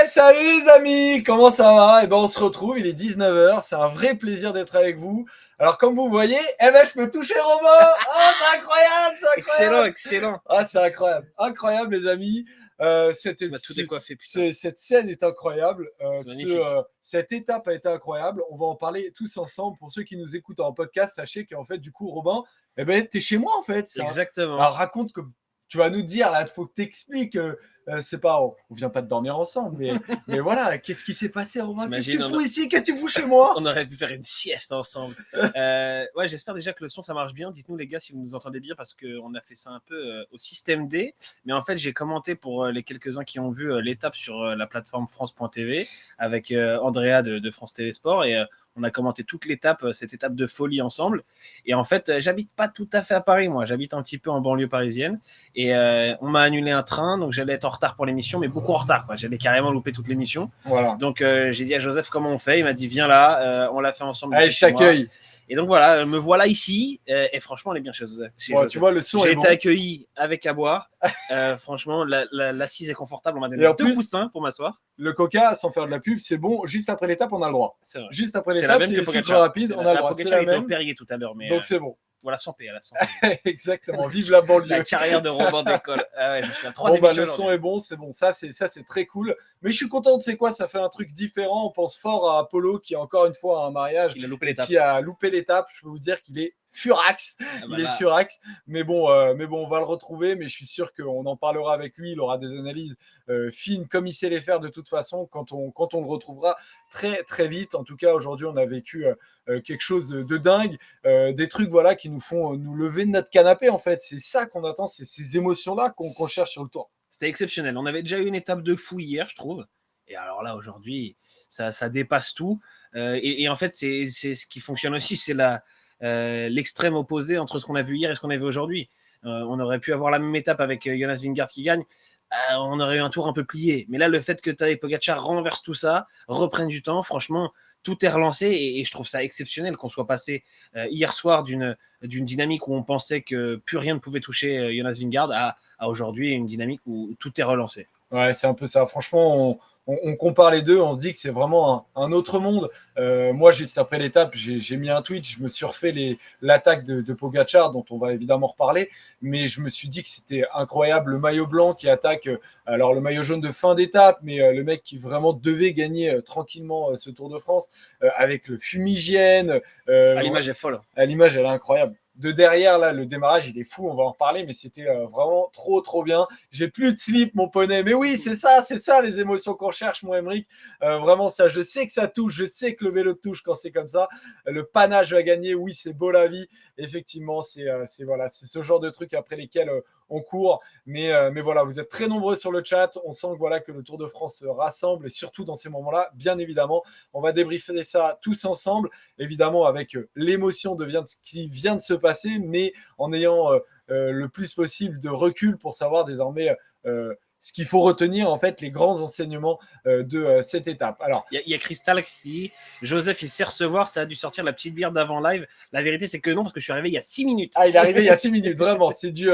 Salut les amis, comment ça va? On se retrouve, il est 19h, c'est un vrai plaisir d'être avec vous. Alors comme vous voyez, je peux toucher Romain. Oh, c'est incroyable, c'est Excellent, incroyable. excellent. Ah, c'est incroyable, incroyable les amis. Tu m'as tout décoiffé, putain. Cette scène est incroyable. C'est magnifique. Cette étape a été incroyable. On va en parler tous ensemble. Pour ceux qui nous écoutent en podcast, sachez qu'en fait, du coup, Robin, t'es chez moi en fait. Exactement. Alors raconte que tu vas nous dire là, il faut que t'expliques. C'est pas, on vient pas de dormir ensemble, mais voilà, qu'est-ce qui s'est passé, Romain? Qu'est-ce que tu fous ici? Qu'est-ce que tu fous chez moi? On aurait pu faire une sieste ensemble. Ouais, j'espère déjà que le son ça marche bien. Dites-nous les gars si vous nous entendez bien parce qu'on a fait ça un peu au système D. Mais en fait, j'ai commenté pour les quelques-uns qui ont vu l'étape sur la plateforme France.tv avec Andrea de France TV Sport et on a commenté toute l'étape, cette étape de folie ensemble. Et en fait, j'habite pas tout à fait à Paris, moi. J'habite un petit peu en banlieue parisienne. Et on m'a annulé un train, donc j'allais être en retard pour l'émission, mais beaucoup en retard, quoi. J'allais carrément louper toute l'émission. Voilà. Donc j'ai dit à Joseph comment on fait. Il m'a dit viens là, on l'a fait ensemble. Allez, je t'accueille. Et donc voilà, me voilà ici. Et franchement, on est bien chez Joseph. Tu vois, le son J'ai est été bon. accueilli avec à boire. Franchement, l'assise est confortable. On m'a donné deux coussins pour m'asseoir. Le coca, sans faire de la pub, c'est bon. Juste après l'étape, on a le droit. C'est vrai. Juste après l'étape, c'est sucre rapide, on a le droit. C'est la même était au Perrier tout à l'heure. Mais donc c'est bon. Voilà, sans paix à la santé. Exactement, vive la banlieue. La carrière de Robin d'école. Ah ouais, je suis à 3 émissions. Le son est bon, c'est bon. Ça, c'est très cool. Mais je suis content, tu sais quoi, ça fait un truc différent. On pense fort à Apollo qui, encore une fois, a un mariage. Il a loupé l'étape. Qui a loupé l'étape. Je peux vous dire qu'il est furax. Il est furax. Mais bon, on va le retrouver. Mais je suis sûr qu'on en parlera avec lui. Il aura des analyses fines comme il sait les faire de toute façon quand on le retrouvera très, très vite. En tout cas, aujourd'hui, on a vécu quelque chose de dingue. Des trucs voilà, qui nous font nous lever de notre canapé, en fait. C'est ça qu'on attend, c'est ces émotions-là qu'on cherche sur le tour. C'était exceptionnel. On avait déjà eu une étape de fou hier, je trouve. Et alors là, aujourd'hui, ça dépasse tout. Et en fait, c'est ce qui fonctionne aussi, c'est l'extrême opposé entre ce qu'on a vu hier et ce qu'on a vu aujourd'hui. On aurait pu avoir la même étape avec Jonas Vingegaard qui gagne. On aurait eu un tour un peu plié. Mais là, le fait que Tadej Pogacar renverse tout ça, reprenne du temps, franchement, tout est relancé et je trouve ça exceptionnel qu'on soit passé hier soir d'une dynamique où on pensait que plus rien ne pouvait toucher Jonas Vingegaard à aujourd'hui une dynamique où tout est relancé. Ouais, c'est un peu ça. Franchement, on compare les deux, on se dit que c'est vraiment un autre monde. Moi, juste après l'étape, j'ai mis un tweet, je me suis refait l'attaque de Pogacar, dont on va évidemment reparler, mais je me suis dit que c'était incroyable, le maillot blanc qui attaque, alors le maillot jaune de fin d'étape, mais le mec qui vraiment devait gagner tranquillement ce Tour de France, avec le fumigène. L'image est folle. L'image, elle est incroyable. De derrière, là, le démarrage, il est fou, on va en reparler, mais c'était vraiment trop, trop bien. J'ai plus de slip, mon poney. Mais oui, c'est ça, les émotions qu'on cherche, mon Emeric. Vraiment, ça, je sais que ça touche, je sais que le vélo touche quand c'est comme ça. Le panache va gagner, oui, c'est beau la vie. Effectivement, c'est ce genre de trucs après lesquels on court. Mais voilà, vous êtes très nombreux sur le chat. On sent que le Tour de France se rassemble, et surtout dans ces moments-là, bien évidemment. On va débriefer ça tous ensemble, évidemment, avec l'émotion qui vient de se passer, mais en ayant le plus possible de recul pour savoir désormais ce qu'il faut retenir, en fait, les grands enseignements de cette étape. Alors, il y a Crystal qui dit Joseph, il sait recevoir, ça a dû sortir la petite bière d'avant live. La vérité, c'est que non, parce que je suis arrivé il y a 6 minutes. Ah, il est arrivé il y a 6 minutes, vraiment. C'est du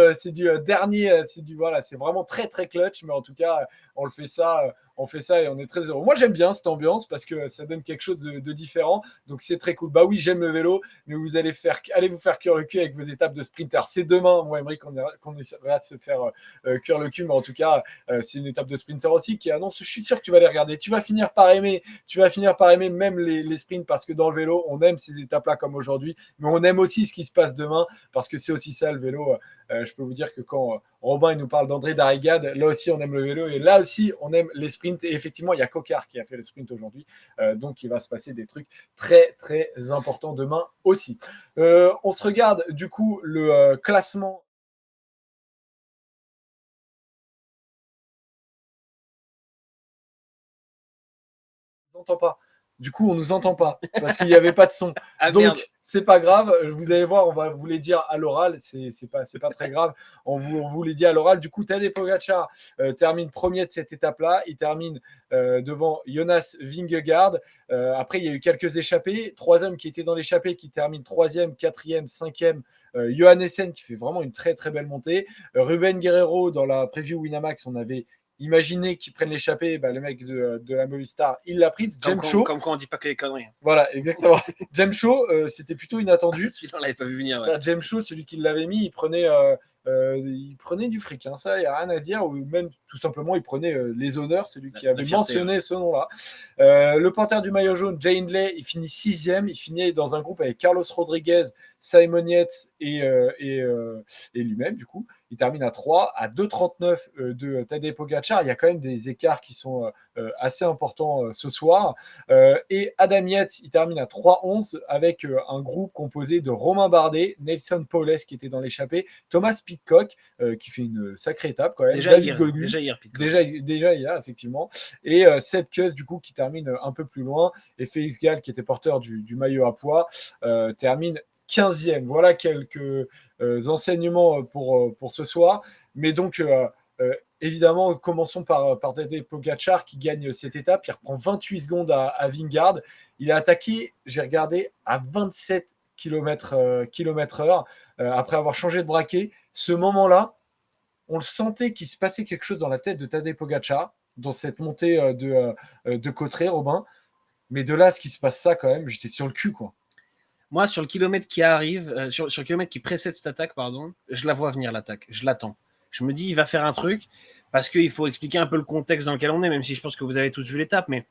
dernier, c'est vraiment très, très clutch, mais en tout cas, on fait ça et on est très heureux. Moi, j'aime bien cette ambiance parce que ça donne quelque chose de différent. Donc, c'est très cool. Bah oui, j'aime le vélo, mais vous allez vous faire cuire le cul avec vos étapes de sprinter. C'est demain, moi, Emeric, qu'on va se faire cuire le cul. Mais en tout cas, c'est une étape de sprinter aussi qui annonce, je suis sûr que tu vas les regarder. Tu vas finir par aimer même les sprints parce que dans le vélo, on aime ces étapes-là comme aujourd'hui, mais on aime aussi ce qui se passe demain parce que c'est aussi ça, le vélo. Je peux vous dire que quand Robin il nous parle d'André Darrigade, là aussi on aime le vélo et là aussi on aime les sprints. Et effectivement, il y a Coquard qui a fait le sprint aujourd'hui, donc il va se passer des trucs très très importants demain aussi. On se regarde du coup le classement. On n'entend pas. Du coup, on nous entend pas parce qu'il n'y avait pas de son. Donc, merde. C'est pas grave. Vous allez voir, on va vous les dire à l'oral. C'est pas très grave. On vous les dit à l'oral. Du coup, Tadej Pogacar termine premier de cette étape-là. Il termine devant Jonas Vingegaard. Après, il y a eu quelques échappés. Troisième qui était dans l'échappée, qui termine troisième, quatrième, cinquième. Johannessen qui fait vraiment une très très belle montée. Ruben Guerrero dans la preview Winamax, on avait imaginait qu'ils prennent l'échappée, le mec de la Movistar, il l'a prise. Comme quoi on dit pas que les conneries. Voilà, exactement. James Shaw, c'était plutôt inattendu. Celui-là, on l'avait pas vu venir. Ouais. James Shaw, celui qui l'avait mis, il prenait du fric, hein, ça, il n'y a rien à dire, ou même tout simplement, il prenait les honneurs, celui qui avait mentionné ce nom-là. Le porteur du maillot jaune, Jay Hindley, il finit 6e, il finit dans un groupe avec Carlos Rodriguez, Simon Yates et lui-même, du coup. Il termine à 3, à 2,39 de Tadej Pogacar. Il y a quand même des écarts qui sont assez importants ce soir. Et Adam Yates, il termine à 3,11 avec un groupe composé de Romain Bardet, Nelson Powless qui était dans l'échappée, Thomas Pidcock qui fait une sacrée étape quand même, déjà hier, Pidcock. Déjà hier, effectivement. Et Sepp Kuss, du coup, qui termine un peu plus loin. Et Félix Gall, qui était porteur du maillot à pois, termine 15e. Voilà quelques enseignements pour ce soir. Mais donc, évidemment, commençons par Tadej Pogacar qui gagne cette étape. Il reprend 28 secondes à Vingegaard. Il a attaqué, j'ai regardé, à 27 km/h après avoir changé de braquet. Ce moment-là, on le sentait qu'il se passait quelque chose dans la tête de Tadej Pogacar dans cette montée de Cauterets, Robin. Mais de là, ce qui se passe ça, quand même, j'étais sur le cul, quoi. Moi, sur le kilomètre qui arrive, sur le kilomètre qui précède cette attaque, je la vois venir, l'attaque. Je l'attends. Je me dis, il va faire un truc, parce qu'il faut expliquer un peu le contexte dans lequel on est, même si je pense que vous avez tous vu l'étape, mais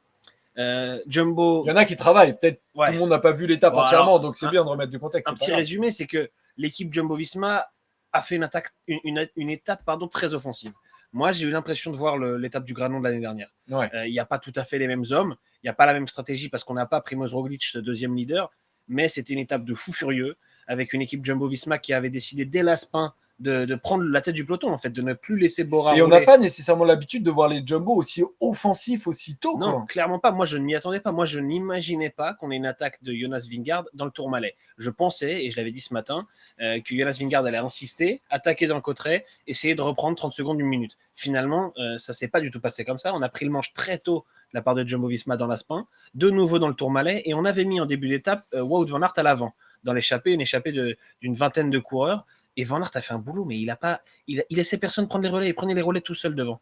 Jumbo... Il y en a qui travaillent, peut-être tout le monde n'a pas vu l'étape entièrement, donc c'est bien de remettre du contexte. Un petit résumé, c'est que l'équipe Jumbo-Visma a fait une étape très offensive. Moi, j'ai eu l'impression de voir l'étape du Granon de l'année dernière. Il n'y a pas tout à fait les mêmes hommes, il n'y a pas la même stratégie parce qu'on n'a pas Primoz Roglic, ce deuxième leader, mais c'était une étape de fou furieux avec une équipe Jumbo-Visma qui avait décidé dès l'Aspin de prendre la tête du peloton, en fait, de ne plus laisser Bora rouler. Et on n'a pas nécessairement l'habitude de voir les Jumbo aussi offensifs aussitôt. Non, quoi. Clairement pas. Moi, je ne m'y attendais pas. Moi, je n'imaginais pas qu'on ait une attaque de Jonas Vingegaard dans le Tourmalet. Je pensais, et je l'avais dit ce matin, que Jonas Vingegaard allait insister, attaquer dans le Cauterets, essayer de reprendre 30 secondes, une minute. Finalement, ça ne s'est pas du tout passé comme ça. On a pris le manche très tôt de la part de Jumbo-Visma dans l'Aspin, de nouveau dans le Tourmalet, et on avait mis en début d'étape Wout van Aert à l'avant, dans l'échappée, une échappée d'une vingtaine de coureurs. Et Van Aert a fait un boulot, mais il laissait personne prendre les relais. Il prenait les relais tout seul devant.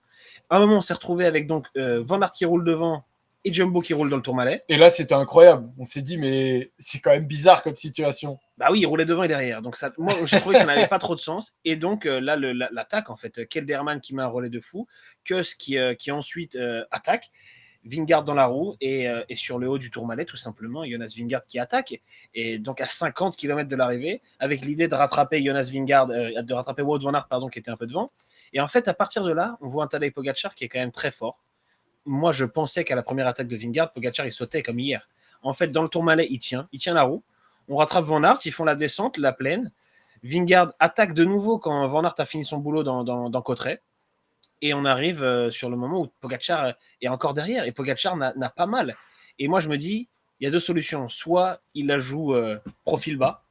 À un moment, on s'est retrouvé avec donc Van Aert qui roule devant et Jumbo qui roule dans le Tourmalet. Et là, c'était incroyable. On s'est dit, mais c'est quand même bizarre comme situation. Bah oui, il roulait devant et derrière. Donc ça, moi, j'ai trouvé que ça n'avait pas trop de sens. Et donc là, l'attaque, en fait, Kelderman qui met un relais de fou, Kuss qui ensuite attaque. Vingegaard dans la roue et sur le haut du Tourmalet, tout simplement, Jonas Vingegaard qui attaque. Et donc à 50 km de l'arrivée, avec l'idée de rattraper Jonas Vingegaard, de rattraper Wout van Aert, qui était un peu devant. Et en fait, à partir de là, on voit un Tadej Pogacar qui est quand même très fort. Moi, je pensais qu'à la première attaque de Vingegaard, Pogacar, il sautait comme hier. En fait, dans le Tourmalet, il tient la roue. On rattrape Van Aert, ils font la descente, la plaine. Vingegaard attaque de nouveau quand Van Aert a fini son boulot dans Cauterets. Et on arrive sur le moment où Pogacar est encore derrière. Et Pogacar n'a pas mal. Et moi, je me dis, il y a deux solutions. Soit il la joue profil bas.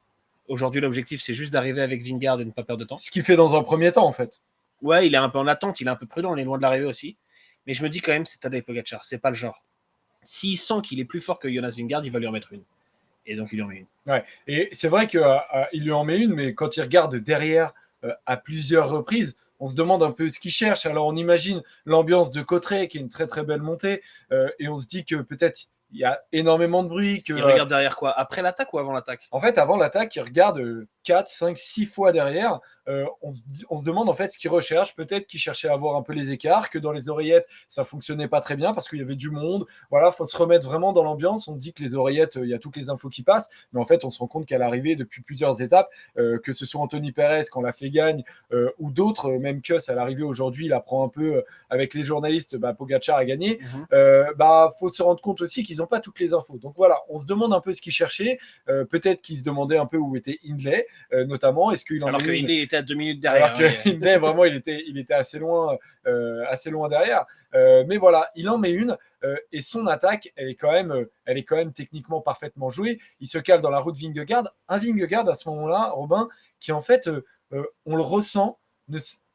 Aujourd'hui, l'objectif, c'est juste d'arriver avec Vingegaard et de ne pas perdre de temps. Ce qu'il fait dans un premier temps, en fait. Ouais, il est un peu en attente, il est un peu prudent, on est loin de l'arrivée aussi. Mais je me dis quand même, c'est Tadej Pogacar, c'est pas le genre. S'il sent qu'il est plus fort que Jonas Vingegaard, il va lui en mettre une. Et donc, il lui en met une. Ouais. Et c'est vrai qu'il lui en met une, mais quand il regarde derrière à plusieurs reprises, on se demande un peu ce qu'il cherche. Alors, on imagine l'ambiance de Cauterets, qui est une très, très belle montée, et on se dit que peut-être il y a énormément de bruit. Il regarde derrière quoi? Après l'attaque ou avant l'attaque? En fait, avant l'attaque, il regarde 4, 5, 6 fois derrière. On se demande en fait ce qu'il recherche. Peut-être qu'il cherchait à voir un peu les écarts, que dans les oreillettes, ça fonctionnait pas très bien parce qu'il y avait du monde. Voilà, faut se remettre vraiment dans l'ambiance. On dit que les oreillettes, il y a toutes les infos qui passent, mais en fait, on se rend compte qu'à l'arrivée, depuis plusieurs étapes, que ce soit Anthony Perez quand la fait gagne ou d'autres, même Kuss à l'arrivée aujourd'hui, il apprend un peu avec les journalistes, Pogacar a gagné. Faut se rendre compte aussi qu'ils n'ont pas toutes les infos. Donc voilà, on se demande un peu ce qu'ils cherchaient. Peut-être qu'ils se demandaient un peu où était Hindley, notamment. Est-ce qu'il en alors que Hindley était à 2 minutes derrière. Alors que Hindley, vraiment, il était assez loin derrière. Mais voilà, il en met une. Et son attaque, elle est quand même techniquement parfaitement jouée. Il se cale dans la roue de Vingegaard. Un Vingegaard à ce moment-là, Robin, qui en fait, on le ressent,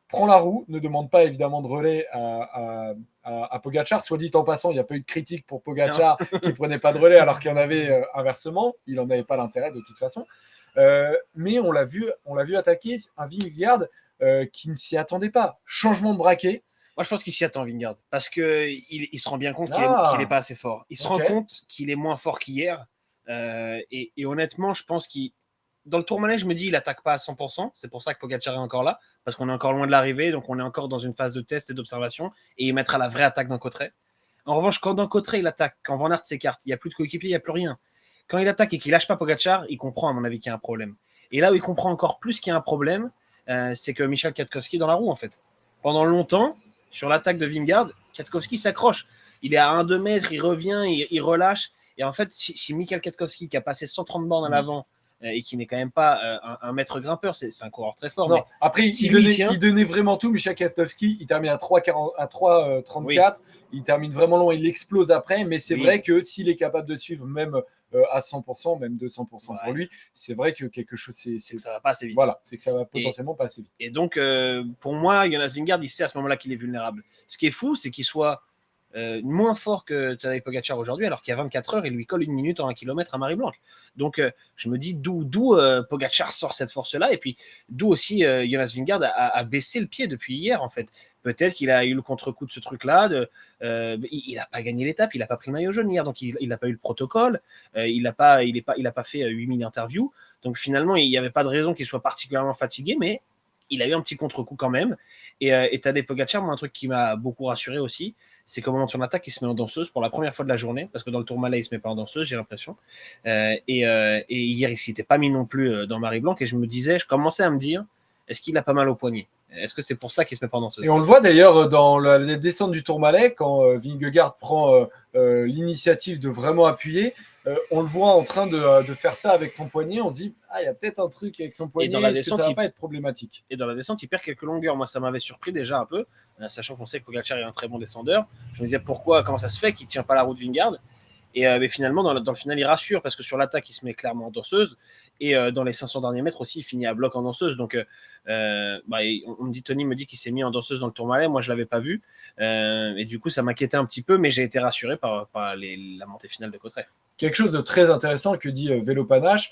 prend la roue, ne demande pas évidemment de relais à Pogacar. Soit dit en passant, il n'y a pas eu de critique pour Pogacar qui ne prenait pas de relais alors qu'il y en avait inversement. Il n'en avait pas l'intérêt de toute façon. Mais on l'a vu attaquer un Vingegaard qui ne s'y attendait pas. Changement de braquet. Moi, je pense qu'il s'y attend, Vingegaard, parce qu'il se rend bien compte qu'il n'est pas assez fort. Il se rend compte qu'il est moins fort qu'hier. Et honnêtement, je pense qu'il. Dans le Tourmalet, je me dis, il attaque pas à 100%. C'est pour ça que Pogacar est encore là, parce qu'on est encore loin de l'arrivée, donc on est encore dans une phase de test et d'observation, et il mettra la vraie attaque dans Cauterets. En revanche, quand dans Cauterets, il attaque, quand Van Aert s'écarte, il n'y a plus de coéquipier, il n'y a plus rien. Quand il attaque et qu'il lâche pas Pogacar, il comprend, à mon avis, qu'il y a un problème. Et là où il comprend encore plus qu'il y a un problème, c'est que Michal Kwiatkowski est dans la roue, en fait. Pendant longtemps, sur l'attaque de Vingegaard, Kwiatkowski s'accroche. Il est à 1-2 mètres, il revient, il relâche. Et en fait, si Michal Kwiatkowski, qui a passé 130 bornes à l'avant, et qui n'est quand même pas un maître grimpeur, c'est un coureur très fort. Non, mais après, il donnait vraiment tout, Michal Kwiatkowski. Il termine à 3,34. Oui. Il termine vraiment long, il explose après. Mais c'est vrai que s'il est capable de suivre même à 100%, même 200% pour lui, c'est vrai que quelque chose, c'est que ça va pas assez vite. Voilà, c'est que ça va potentiellement pas assez vite. Et donc, pour moi, Jonas Vingegaard, il sait à ce moment-là qu'il est vulnérable. Ce qui est fou, c'est qu'il soit moins fort que Tadej Pogacar aujourd'hui, alors qu'il y a 24 heures, il lui colle 1 minute en 1 km à Marie-Blanc. Donc, je me dis d'où Pogacar sort cette force-là, et puis d'où aussi Jonas Vingegaard a baissé le pied depuis hier, en fait. Peut-être qu'il a eu le contre-coup de ce truc-là. Il n'a pas gagné l'étape, il n'a pas pris le maillot jaune hier, donc il n'a pas eu le protocole, il n'a pas fait 8000 interviews. Donc finalement, il n'y avait pas de raison qu'il soit particulièrement fatigué, mais il a eu un petit contre-coup quand même. Et Tadej Pogacar, moi, un truc qui m'a beaucoup rassuré aussi, c'est qu'au moment de son attaque, il se met en danseuse pour la première fois de la journée, parce que dans le Tourmalet, il se met pas en danseuse, j'ai l'impression. Et hier, il s'était pas mis non plus dans Marie-Blanc, et je commençais à me dire, est-ce qu'il a pas mal au poignet? Est-ce que c'est pour ça qu'il se met pas en danseuse? Et on le voit d'ailleurs dans la descente du Tourmalet, quand Vingegaard prend l'initiative de vraiment appuyer, on le voit en train de faire ça avec son poignet. On se dit, il y a peut-être un truc avec son poignet, est-ce que ça va pas être problématique? Et dans la descente, il perd quelques longueurs. Moi, ça m'avait surpris déjà un peu, sachant qu'on sait que Pogacar est un très bon descendeur. Je me disais, comment ça se fait qu'il ne tient pas la route Vingegaard? Mais finalement, dans le final, il rassure, parce que sur l'attaque, il se met clairement en danseuse. Et dans les 500 derniers mètres aussi, il finit à bloc en danseuse. Donc, on me dit, Tony me dit qu'il s'est mis en danseuse dans le Tourmalet. Moi, je ne l'avais pas vu. Et du coup, ça m'inquiétait un petit peu, mais j'ai été rassuré par la montée finale de Cauterets. Quelque chose de très intéressant que dit Vélo Panache.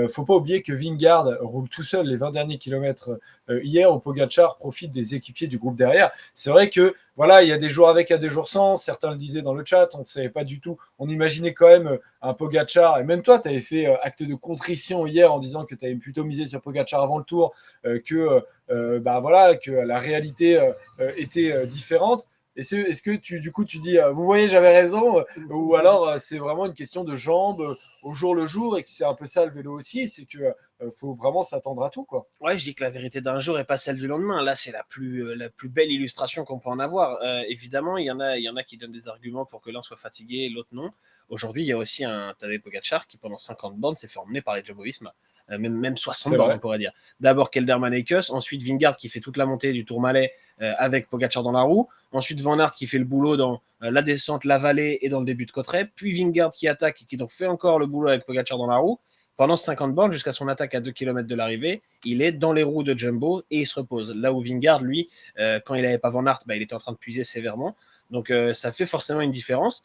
Faut pas oublier que Vingegaard roule tout seul les 20 derniers kilomètres hier, où Pogacar profite des équipiers du groupe derrière. C'est vrai que voilà, il y a des jours avec, il y a des jours sans. Certains le disaient dans le chat, on ne savait pas du tout. On imaginait quand même un Pogacar, et même toi, tu avais fait acte de contrition hier en disant que tu avais plutôt misé sur Pogacar avant le tour, que la réalité était différente. Est-ce que tu dis, vous voyez, j'avais raison, ou alors c'est vraiment une question de jambes au jour le jour, et que c'est un peu ça le vélo aussi, c'est que faut vraiment s'attendre à tout, quoi. Ouais, je dis que la vérité d'un jour n'est pas celle du lendemain. Là, c'est la plus belle illustration qu'on peut en avoir. Évidemment, il y en a qui donnent des arguments pour que l'un soit fatigué et l'autre non. Aujourd'hui, il y a aussi un Tadej Pogacar qui, pendant 50 bornes, s'est fait emmener par les Jumbo-Visma. Même 60 bornes, on pourrait dire. D'abord Kelderman et Kuss, ensuite Vingegaard qui fait toute la montée du Tourmalet avec Pogacar dans la roue, ensuite Van Aert qui fait le boulot dans la descente, la vallée et dans le début de Cauterets, puis Vingegaard qui attaque et qui donc fait encore le boulot avec Pogacar dans la roue. Pendant 50 bornes, jusqu'à son attaque à 2 km de l'arrivée, il est dans les roues de Jumbo et il se repose. Là où Vingegaard, lui, quand il n'avait pas Van Aert, il était en train de puiser sévèrement. Donc ça fait forcément une différence.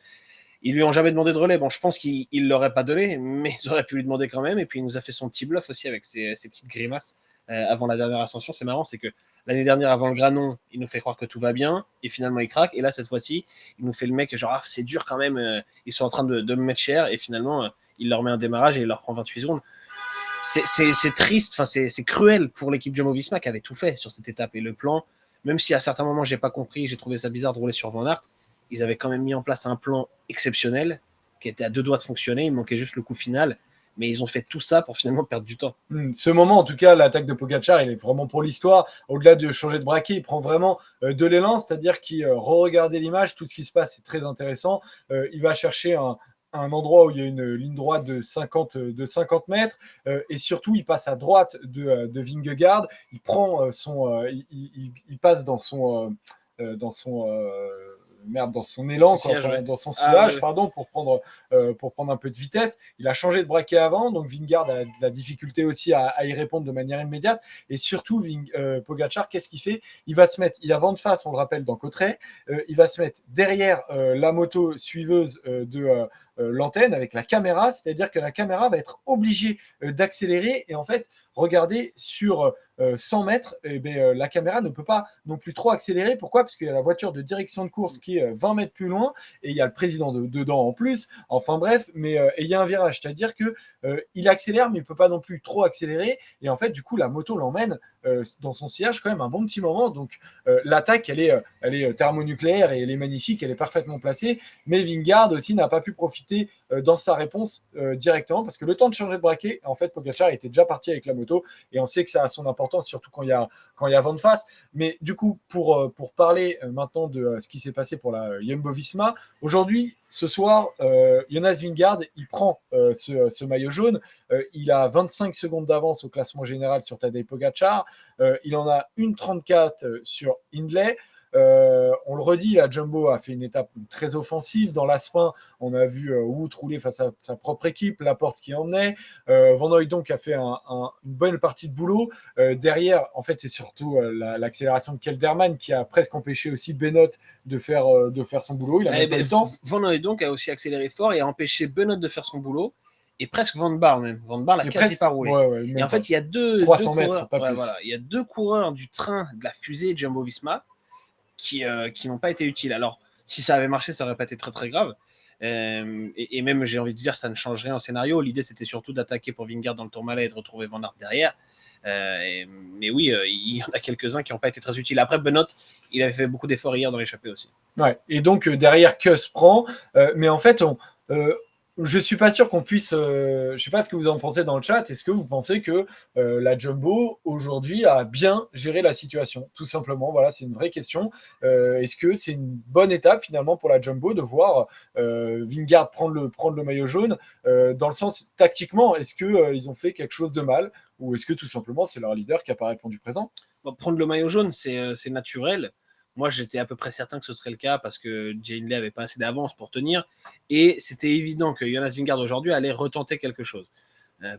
Ils lui ont jamais demandé de relais. Bon, je pense qu'il ne l'aurait pas donné, mais ils auraient pu lui demander quand même. Et puis, il nous a fait son petit bluff aussi avec ses petites grimaces avant la dernière ascension. C'est marrant, c'est que l'année dernière, avant le Granon, il nous fait croire que tout va bien. Et finalement, il craque. Et là, cette fois-ci, il nous fait le mec, genre, c'est dur quand même. Ils sont en train de me mettre cher. Et finalement, il leur met un démarrage et il leur prend 28 secondes. C'est triste, c'est cruel pour l'équipe Jumbo-Visma qui avait tout fait sur cette étape. Et le plan, même si à certains moments, j'ai pas compris, j'ai trouvé ça bizarre de rouler sur Van Aert, ils avaient quand même mis en place un plan exceptionnel qui était à 2 doigts de fonctionner. Il manquait juste le coup final. Mais ils ont fait tout ça pour finalement perdre du temps. Ce moment, en tout cas, l'attaque de Pogacar, il est vraiment pour l'histoire. Au-delà de changer de braquet, il prend vraiment de l'élan, c'est-à-dire qu'il re-regardait l'image, tout ce qui se passe est très intéressant. Il va chercher un endroit où il y a une ligne droite de 50 mètres, et surtout, il passe à droite de Vingegaard. Il prend il passe dans son élan, dans son sillage, pour prendre un peu de vitesse. Il a changé de braquet avant, donc Vingegaard a de la difficulté aussi à y répondre de manière immédiate. Et surtout, Pogacar, qu'est-ce qu'il fait? Il a vent de face, on le rappelle, dans Cauterets. Il va se mettre derrière la moto suiveuse l'antenne, avec la caméra, c'est-à-dire que la caméra va être obligée d'accélérer et en fait, regardez sur 100 mètres, la caméra ne peut pas non plus trop accélérer. Pourquoi? Parce qu'il y a la voiture de direction de course qui est 20 mètres plus loin et il y a le président dedans en plus. Enfin bref, mais il y a un virage, c'est-à-dire que il accélère, mais il ne peut pas non plus trop accélérer. Et en fait, du coup, la moto l'emmène dans son sillage quand même un bon petit moment. Donc l'attaque, elle est thermonucléaire et elle est magnifique, elle est parfaitement placée. Mais Vingegaard aussi n'a pas pu profiter dans sa réponse directement parce que le temps de changer de braquet, en fait, Pogacar était déjà parti avec la moto et on sait que ça a son importance, surtout quand il y a vent de face. Mais du coup, pour parler maintenant de ce qui s'est passé pour la Jumbo-Visma, aujourd'hui, ce soir, Jonas Vingegaard, il prend ce maillot jaune. Il a 25 secondes d'avance au classement général sur Tadej Pogacar. Il en a 1,34 sur Hindley. On le redit, la Jumbo a fait une étape très offensive. Dans l'Aspin, on a vu Wout rouler face à sa propre équipe, Laporte qui emmenait. Van Hooijdonk a fait une bonne partie de boulot. Derrière, en fait, c'est surtout l'accélération de Kelderman qui a presque empêché aussi Benoît de faire son boulot. Il a même pas eu le temps. Van Hooijdonk a aussi accéléré fort et a empêché Benoît de faire son boulot. Et presque Van Baarle même. Van Baarle a quasi pas roulé. Et en fait, il y a deux coureurs, il y a deux coureurs du train de la fusée Jumbo-Visma qui n'ont pas été utiles. Alors, si ça avait marché, ça n'aurait pas été très très grave. Et même, j'ai envie de dire, ça ne change rien au scénario. L'idée, c'était surtout d'attaquer pour Vingegaard dans le Tourmalet et de retrouver Van Aert derrière. Mais oui, il y en a quelques-uns qui n'ont pas été très utiles. Après, Benoît, il avait fait beaucoup d'efforts hier dans l'échappée aussi. Ouais. Et donc, derrière, Kuss prend. Mais en fait, je suis pas sûr qu'on puisse. Je sais pas ce que vous en pensez dans le chat. Est-ce que vous pensez que la Jumbo aujourd'hui a bien géré la situation? Tout simplement, voilà, c'est une vraie question. Est-ce que c'est une bonne étape finalement pour la Jumbo de voir Vingegaard prendre le maillot jaune dans le sens tactiquement? Est-ce que ils ont fait quelque chose de mal ou est-ce que tout simplement c'est leur leader qui n'a pas répondu présent? Bon, prendre le maillot jaune, c'est naturel. Moi, j'étais à peu près certain que ce serait le cas parce que Jay Hindley avait pas assez d'avance pour tenir. Et c'était évident que Jonas Vingegaard aujourd'hui allait retenter quelque chose.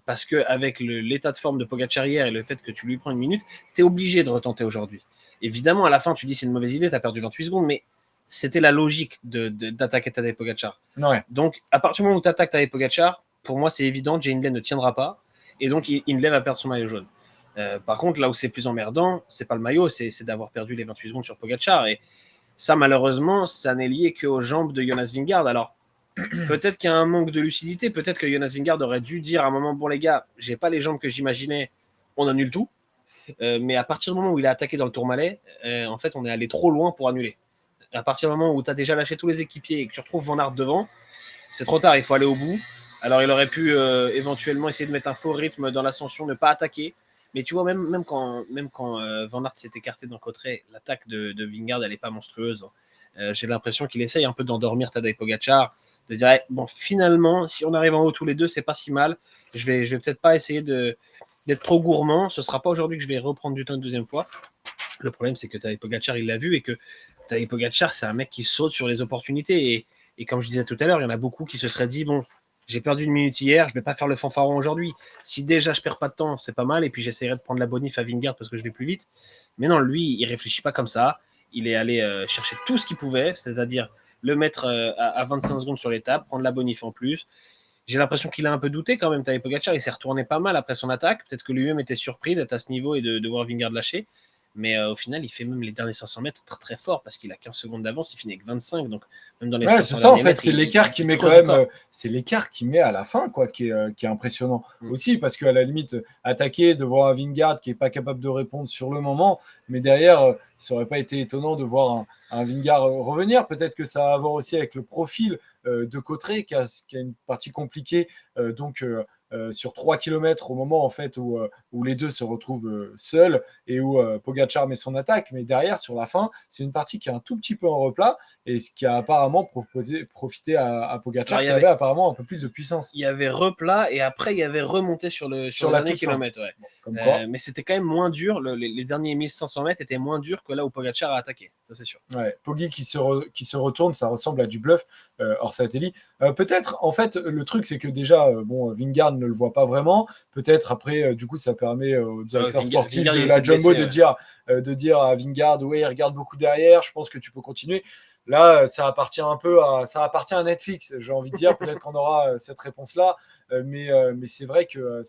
Parce qu'avec l'état de forme de Pogacar hier et le fait que tu lui prends une minute, tu es obligé de retenter aujourd'hui. Évidemment, à la fin, tu dis c'est une mauvaise idée, tu as perdu 28 secondes, mais c'était la logique d'attaquer Tadej Pogacar. Ouais. Donc, à partir du moment où tu attaques Tadej Pogacar, pour moi, c'est évident, Jay Hindley ne tiendra pas. Et donc, Hindley va perdre son maillot jaune. Par contre, là où c'est plus emmerdant, c'est pas le maillot, c'est d'avoir perdu les 28 secondes sur Pogacar. Et ça, malheureusement, ça n'est lié qu'aux jambes de Jonas Vingegaard. Alors, peut-être qu'il y a un manque de lucidité, peut-être que Jonas Vingegaard aurait dû dire à un moment, bon les gars, j'ai pas les jambes que j'imaginais, on annule tout. Mais à partir du moment où il a attaqué dans le Tourmalet, en fait, on est allé trop loin pour annuler. À partir du moment où tu as déjà lâché tous les équipiers et que tu retrouves Van Aert devant, c'est trop tard, il faut aller au bout. Alors, il aurait pu éventuellement essayer de mettre un faux rythme dans l'ascension, ne pas attaquer. Mais tu vois, même quand Van Aert s'est écarté d'un côté, l'attaque de Vingegaard, elle n'est pas monstrueuse. J'ai l'impression qu'il essaye un peu d'endormir Tadej Pogacar, de dire bon, finalement, si on arrive en haut tous les deux, c'est pas si mal. Je vais peut-être pas essayer d'être trop gourmand. Ce sera pas aujourd'hui que je vais reprendre du temps une deuxième fois. Le problème, c'est que Tadej Pogacar, il l'a vu et que Tadej Pogacar, c'est un mec qui saute sur les opportunités. Et comme je disais tout à l'heure, il y en a beaucoup qui se seraient dit bon, j'ai perdu une minute hier, je vais pas faire le fanfaron aujourd'hui. Si déjà je perds pas de temps, c'est pas mal. Et puis j'essaierai de prendre la bonif à Vingegaard parce que je vais plus vite. Mais non, lui, il réfléchit pas comme ça. Il est allé chercher tout ce qu'il pouvait, c'est-à-dire le mettre à 25 secondes sur l'étape, prendre la bonif en plus. J'ai l'impression qu'il a un peu douté quand même, Tadej Pogacar. Il s'est retourné pas mal après son attaque. Peut-être que lui-même était surpris d'être à ce niveau et de voir Vingegaard lâcher. Mais au final, il fait même les derniers 500 mètres très très fort parce qu'il a 15 secondes d'avance, il finit avec 25. Donc, même dans les 500 c'est ça en fait, mètres, c'est l'écart qui met quand même. C'est l'écart qui met à la fin, quoi, qui est impressionnant aussi, parce qu'à la limite, attaquer, de voir un Vingegaard qui n'est pas capable de répondre sur le moment, mais derrière, ça n'aurait pas été étonnant de voir un Vingegaard revenir. Peut-être que ça a à voir aussi avec le profil de Cotterêts qui a une partie compliquée. Sur 3 km au moment en fait où les deux se retrouvent seuls et où Pogacar met son attaque, mais derrière sur la fin c'est une partie qui est un tout petit peu en replat et ce qui a apparemment profité à Pogacar qui avait apparemment un peu plus de puissance. Il y avait replat et après il y avait remonté sur le dernier kilomètre. Ouais. Bon, mais c'était quand même moins dur, les derniers 1500 mètres étaient moins durs que là où Pogacar a attaqué, ça c'est sûr. Ouais, Poggi qui se retourne, ça ressemble à du bluff hors satellite. Peut-être en fait le truc c'est que déjà Vingegaard ne le voit pas vraiment. Peut-être après, du coup, ça permet au directeur sportif Vingegaard, de il la était Jumbo blessé, de dire à Vingegaard, ouais, il regarde beaucoup derrière, je pense que tu peux continuer. Là, ça appartient à Netflix, j'ai envie de dire. Peut-être qu'on aura cette réponse-là, mais c'est vrai que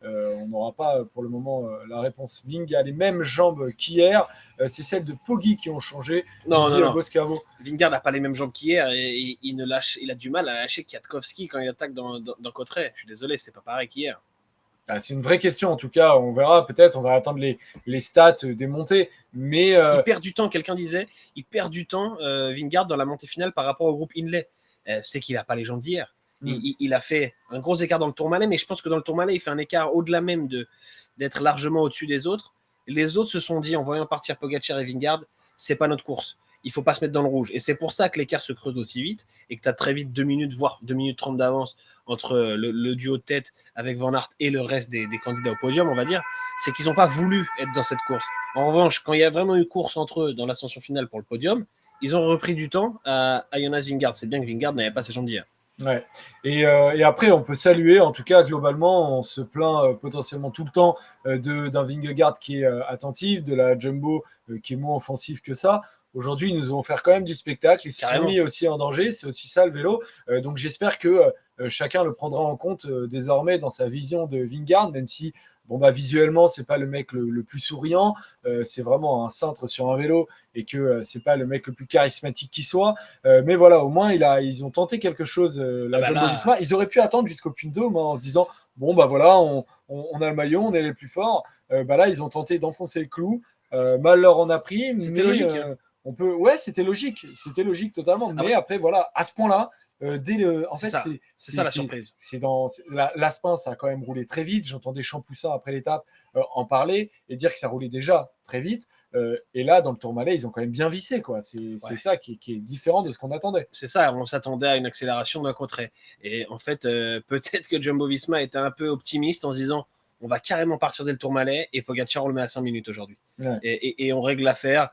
on n'aura pas pour le moment la réponse. Ving a les mêmes jambes qu'hier. C'est celles de Poggi qui ont changé, nous dit Non. Boscavo. Vingegaard n'a pas les mêmes jambes qu'hier et il a du mal à lâcher Kwiatkowski quand il attaque dans Cotteret. Je suis désolé, c'est pas pareil qu'hier. Ah, c'est une vraie question, en tout cas. On verra, peut-être, on va attendre les stats des montées. Mais il perd du temps, quelqu'un disait, il perd du temps, Vingegaard, dans la montée finale par rapport au groupe Hindley. C'est qu'il n'a pas les jambes d'hier. Il a fait un gros écart dans le Tourmalet, mais je pense que dans le Tourmalet, il fait un écart au-delà même d'être largement au-dessus des autres. Les autres se sont dit, en voyant partir Pogacar et Vingegaard, c'est pas notre course. Il faut pas se mettre dans le rouge. Et c'est pour ça que l'écart se creuse aussi vite et que tu as très vite 2 minutes, voire 2 minutes 30 d'avance entre le duo de tête avec Van Aert et le reste des candidats au podium, on va dire. C'est qu'ils n'ont pas voulu être dans cette course. En revanche, quand il y a vraiment eu course entre eux dans l'ascension finale pour le podium, ils ont repris du temps à Jonas Vingegaard. C'est bien que Vingegaard n'avait pas ses jambes d'hier. Ouais. Et après, on peut saluer, en tout cas, globalement, on se plaint potentiellement tout le temps d'un Vingegaard qui est attentif, de la Jumbo qui est moins offensif que ça. Aujourd'hui, ils nous ont offert quand même du spectacle. Ils se sont mis aussi en danger. C'est aussi ça le vélo. Donc, j'espère que chacun le prendra en compte désormais dans sa vision de Vingegaard, même si visuellement, c'est pas le mec le plus souriant. C'est vraiment un cintre sur un vélo et que c'est pas le mec le plus charismatique qui soit. Mais voilà, au moins, ils ont tenté quelque chose, la Jumbo-Visma. Ils auraient pu attendre jusqu'au Puy-de-Dôme en se disant, bon, voilà, on a le maillot, on est les plus forts. Là, ils ont tenté d'enfoncer le clou. Mal leur en a pris. C'était logique. Ouais, c'était logique totalement. Mais après, voilà, à ce point-là, c'est ça la surprise. L'Aspin, ça a quand même roulé très vite. J'entendais Champoussin après l'étape en parler et dire que ça roulait déjà très vite. Et là, dans le Tourmalet, ils ont quand même bien vissé, quoi. C'est ça qui est différent de ce qu'on attendait. C'est ça, on s'attendait à une accélération d'un Cotteret. Et en fait, peut-être que Jumbo-Visma était un peu optimiste en se disant on va carrément partir dès le Tourmalet et Pogacar on le met à 5 minutes aujourd'hui. Ouais. Et on règle l'affaire,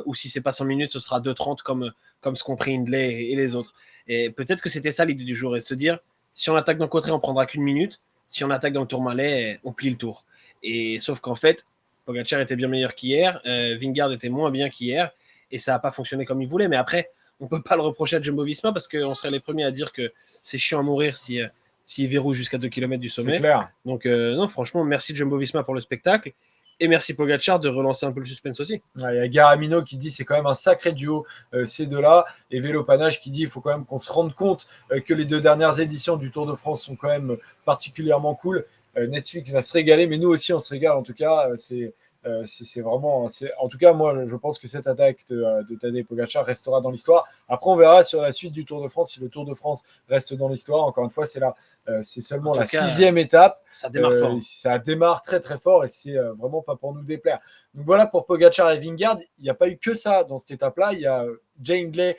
ou si c'est pas 5 minutes, ce sera 2,30 comme ce qu'ont pris Hindley et les autres. Et peut-être que c'était ça l'idée du jour, et se dire si on attaque dans Cotteret, on prendra qu'une minute. Si on attaque dans le Tourmalet, on plie le tour. Et sauf qu'en fait, Pogacar était bien meilleur qu'hier, Vingegaard était moins bien qu'hier, et ça n'a pas fonctionné comme il voulait. Mais après, on ne peut pas le reprocher à Jumbo-Visma parce qu'on serait les premiers à dire que c'est chiant à mourir s'il verrouille jusqu'à 2 km du sommet. C'est clair. Donc, non, franchement, merci Jumbo-Visma pour le spectacle. Et merci Pogacar de relancer un peu le suspense aussi. Il y a Garamino qui dit c'est quand même un sacré duo ces deux-là. Et Vélopanage qui dit il faut quand même qu'on se rende compte que les 2 dernières éditions du Tour de France sont quand même particulièrement cool. Netflix va se régaler, mais nous aussi on se régale. En tout cas, c'est vraiment. En tout cas, moi, je pense que cette attaque de Tadej Pogacar restera dans l'histoire. Après, on verra sur la suite du Tour de France si le Tour de France reste dans l'histoire. Encore une fois, c'est seulement la 6e étape. Ça démarre fort. Ça démarre très très fort et c'est vraiment pas pour nous déplaire. Donc voilà pour Pogacar et Vingegaard. Il n'y a pas eu que ça dans cette étape-là. Il y a Jay Hindley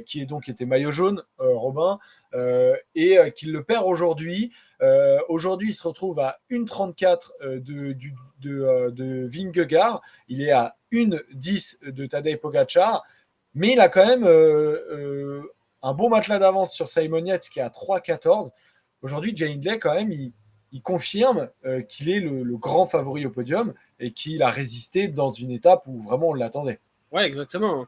qui était maillot jaune, Robin, et qui le perd aujourd'hui. Aujourd'hui, il se retrouve à 1,34 de Vingegaard. Il est à 1,10 de Tadej Pogacar. Mais il a quand même un bon matelas d'avance sur Simon Yates qui est à 3,14. Aujourd'hui, Jay Hindley, quand même, il confirme qu'il est le grand favori au podium et qu'il a résisté dans une étape où vraiment on l'attendait. Ouais, exactement.